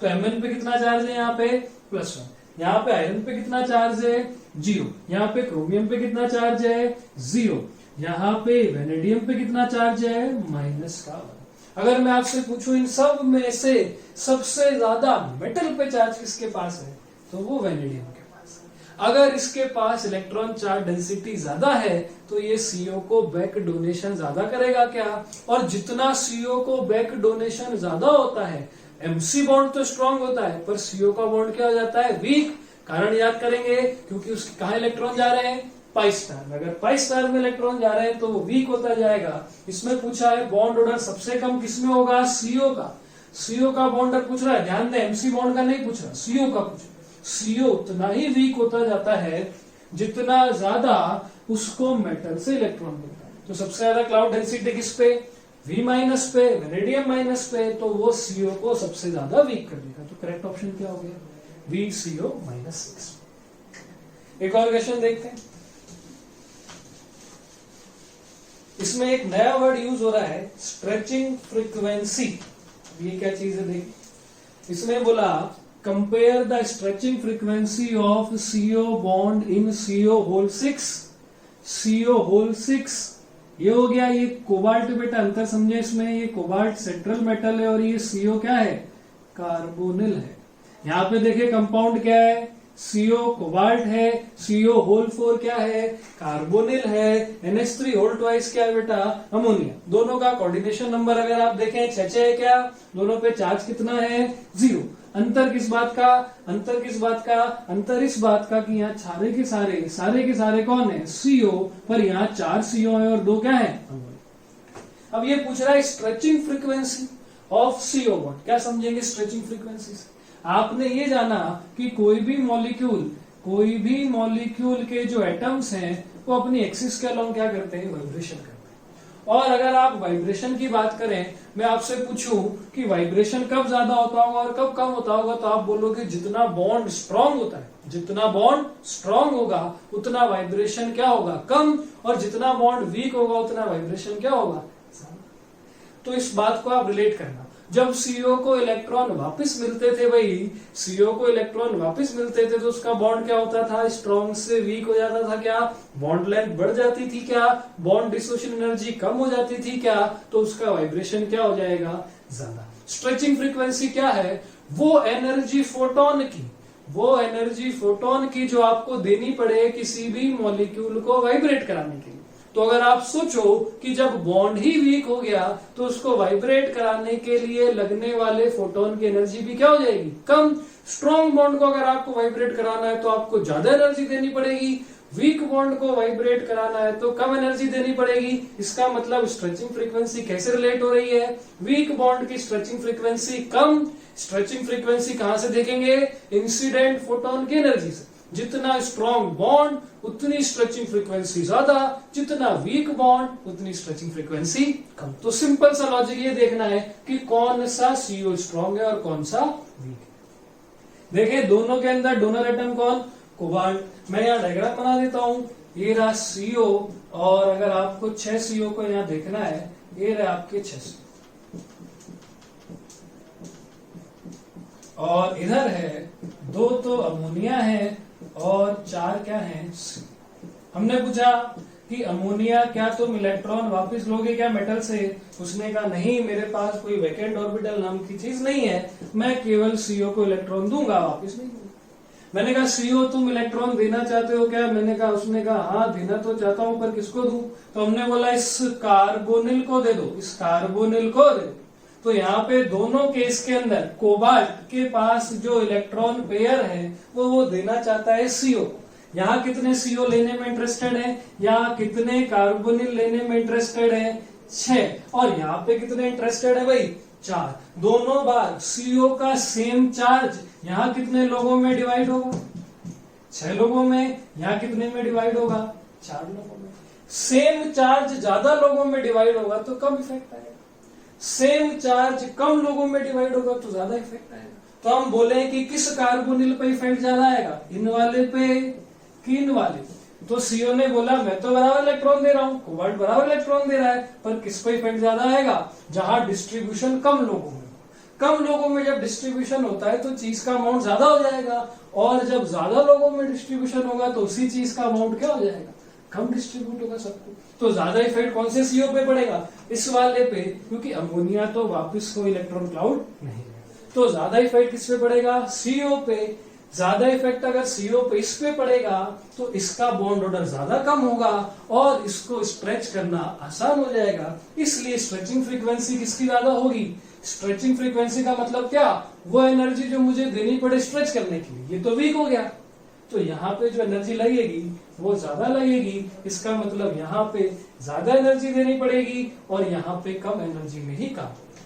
तो Mn पे कितना चार्ज है, यहाँ पे +1। यहाँ पे आयरन पे कितना चार्ज है, 0। यहाँ पे क्रोमियम पे कितना चार्ज है, 0। यहाँ पे वेनेडियम पे कितना चार्ज है, -1। अगर मैं आपसे पूछूं इन सब में से सबसे ज्यादा मेटल पे चार्ज किसके पास है, तो वो वेनेडियम के पास है। अगर इसके पास इलेक्ट्रॉन चार्ज डेंसिटी ज्यादा है तो ये CO को बैक डोनेशन ज्यादा करेगा क्या, और जितना CO को बैक डोनेशन ज्यादा होता है, MC बॉन्ड तो स्ट्रांग होता है पर CO का बॉन्ड क्या हो जाता है, वीक। कारण याद करेंगे, क्योंकि उसके कहा इलेक्ट्रॉन जा रहे हैं, पाई स्टार में। अगर पाई स्टार में इलेक्ट्रॉन जा रहे हैं तो वो वीक होता जाएगा। इसमें पूछा है बॉन्ड ऑर्डर सबसे कम किसमें होगा, CO का। CO का बॉन्ड ऑर्डर पूछ रहा है, ध्यान दें MC बॉन्ड का नहीं पूछ रहा, CO का पूछ रहा। CO उतना ही वीक होता जाता है जितना ज्यादा उसको मेटल से इलेक्ट्रॉन मिलता है। तो सबसे ज्यादा क्लाउड डेंसिटी किस पे, V- पे, वेनेडियम माइनस पे, तो वो CO को सबसे ज्यादा वीक कर देगा। तो करेक्ट ऑप्शन क्या हो गया, VCO-6। एक और क्वेश्चन देखते हैं। इसमें एक नया वर्ड यूज हो रहा है, स्ट्रेचिंग फ्रीक्वेंसी। ये क्या चीज है, देखिए इसमें बोला compare the stretching frequency of CO bond in CO whole 6। CO whole 6 ये हो गया, ये कोबाल्ट बेटा अंतर समझे इसमें, ये कोबाल्ट सेंट्रल मेटल है और ये CO क्या है, कार्बोनिल है। यहाँ पे देखिए कंपाउंड क्या है, CO कोबाल्ट है, CO होल 4 क्या है, कार्बोनिल है, NH3 होल ट्वाइस क्या है बेटा, अमोनिया। दोनों का कोऑर्डिनेशन नंबर अगर आप देखें 6 है क्या, दोनों पे चार्ज कितना है, 0। अंतर किस बात का, अंतर किस बात का, अंतर इस बात का कि यहाँ सारे के सारे कौन है, CO, पर यहाँ 4 CO है और 2 क्या है, अमोनिया। अब ये पूछ रहा है stretching frequency of CO bond. क्या समझेंगे स्ट्रेचिंग फ्रीक्वेंसी से, आपने ये जाना कि कोई भी मॉलिक्यूल के जो एटम्स हैं वो अपनी एक्सिस के अलोंग क्या करते हैं, वाइब्रेशन करते हैं। और अगर आप वाइब्रेशन की बात करें, मैं आपसे पूछूं कि वाइब्रेशन कब ज्यादा होता होगा और कब कम होता होगा, तो आप बोलोगे जितना बॉन्ड स्ट्रांग होता है, जितना बॉन्ड स्ट्रांग होगा उतना वाइब्रेशन क्या होगा, कम, और जितना बॉन्ड वीक होगा उतना वाइब्रेशन क्या होगा, तो इस बात को आप रिलेट करना। जब CO को इलेक्ट्रॉन वापस मिलते थे भाई, CO को इलेक्ट्रॉन वापस मिलते थे तो उसका बॉन्ड क्या होता था, स्ट्रॉन्ग से वीक हो जाता था क्या, बॉन्ड लेंथ बढ़ जाती थी क्या, बॉन्ड डिसोसिएशन एनर्जी कम हो जाती थी क्या, तो उसका वाइब्रेशन क्या हो जाएगा, ज्यादा। स्ट्रेचिंग फ्रीक्वेंसी क्या है, वो एनर्जी फोटोन की जो आपको देनी पड़े किसी भी मॉलिक्यूल को वाइब्रेट कराने के लिए। तो अगर आप सोचो कि जब बॉन्ड ही वीक हो गया तो उसको वाइब्रेट कराने के लिए लगने वाले फोटोन की एनर्जी भी क्या हो जाएगी, कम। स्ट्रॉन्ग बॉन्ड को अगर आपको वाइब्रेट कराना है तो आपको ज्यादा एनर्जी देनी पड़ेगी, वीक बॉन्ड को वाइब्रेट कराना है तो कम एनर्जी देनी पड़ेगी। इसका मतलब स्ट्रेचिंग फ्रीक्वेंसी कैसे रिलेट हो रही है, वीक बॉन्ड की स्ट्रेचिंग फ्रीक्वेंसी कम। स्ट्रेचिंग फ्रीक्वेंसी कहां से देखेंगे, इंसिडेंट फोटोन की एनर्जी से। जितना स्ट्रॉन्ग बॉन्ड उतनी स्ट्रेचिंग फ्रीक्वेंसी ज्यादा, जितना वीक बॉन्ड उतनी स्ट्रेचिंग फ्रीक्वेंसी कम। तो सिंपल सा लॉजिक ये देखना है कि कौन सा CO स्ट्रॉन्ग है और कौन सा वीक है। देखिए दोनों के अंदर डोनर एटम कौन, कोबाल्ट। मैं यहाँ डायग्राम बना देता हूं, ये रहा CO, और अगर आपको 6 CO को यहाँ देखना है, ये रहे आपके 6 CO, और इधर है 2 तो अमोनिया है और 4 क्या है, हमने पूछा कि अमोनिया क्या तुम इलेक्ट्रॉन वापस लोगे क्या मेटल से, उसने कहा नहीं, मेरे पास कोई वैकेंट ऑर्बिटल नाम की चीज नहीं है, मैं केवल CO को इलेक्ट्रॉन दूंगा, वापस नहीं दूंगा। मैंने कहा CO तुम इलेक्ट्रॉन देना चाहते हो क्या, मैंने कहा, उसने कहा हाँ देना तो चाहता हूं पर किसको दूं, तो हमने बोला इस कार्बोनिल को दे दो, इस कार्बोनिल को दे दो। तो यहाँ पे दोनों केस के अंदर कोबाल्ट के पास जो इलेक्ट्रॉन पेयर है वो देना चाहता है CO को। यहाँ कितने CO लेने में इंटरेस्टेड है, यहाँ कितने कार्बोनिल लेने में इंटरेस्टेड है, 6, और यहाँ पे कितने इंटरेस्टेड है भाई, 4। दोनों बार CO का सेम चार्ज यहाँ कितने लोगों में डिवाइड होगा, 6 लोगों में, यहाँ कितने में डिवाइड होगा, 4 लोगों में। सेम चार्ज ज्यादा लोगों में डिवाइड होगा तो कम इफेक्ट आएगा, सेम चार्ज कम लोगों में डिवाइड होगा तो ज्यादा इफेक्ट आएगा। तो हम बोले कि किस कार्बोनिल पे इफेक्ट ज्यादा आएगा, इन वाले पे कि इन वाले पे। तो सीओ ने बोला मैं तो बराबर इलेक्ट्रॉन दे रहा हूं, कोबाल्ट बराबर इलेक्ट्रॉन दे रहा है, पर किस पे इफेक्ट ज्यादा आएगा, जहां डिस्ट्रीब्यूशन कम लोगों में। कम लोगों में जब डिस्ट्रीब्यूशन होता है तो चीज का अमाउंट ज्यादा हो जाएगा, और जब ज्यादा लोगों में डिस्ट्रीब्यूशन होगा तो उसी चीज का अमाउंट क्या हो जाएगा, कम डिस्ट्रीब्यूट होगा सबको। तो ज्यादा इफेक्ट कौन से सीओ पे पड़ेगा, इस वाले पे, क्योंकि अमोनिया तो वापस कोई इलेक्ट्रॉन क्लाउड नहीं है। तो ज्यादा इफेक्ट किस पे पड़ेगा, सीओ पे। ज्यादा इफेक्ट अगर सीओ पे इस पे पड़ेगा तो इसका बॉन्ड ऑर्डर ज्यादा कम होगा और इसको स्ट्रेच करना आसान हो जाएगा। इसलिए स्ट्रेचिंग फ्रीक्वेंसी किसकी ज्यादा होगी, स्ट्रेचिंग फ्रीक्वेंसी का मतलब क्या, वो एनर्जी जो मुझे देनी पड़े स्ट्रेच करने के लिए, ये तो वीक हो गया, तो यहाँ पे जो एनर्जी लगेगी वो ज्यादा लगेगी। इसका मतलब यहाँ पे ज्यादा एनर्जी देनी पड़ेगी और यहाँ पे कम एनर्जी में ही काम होगा।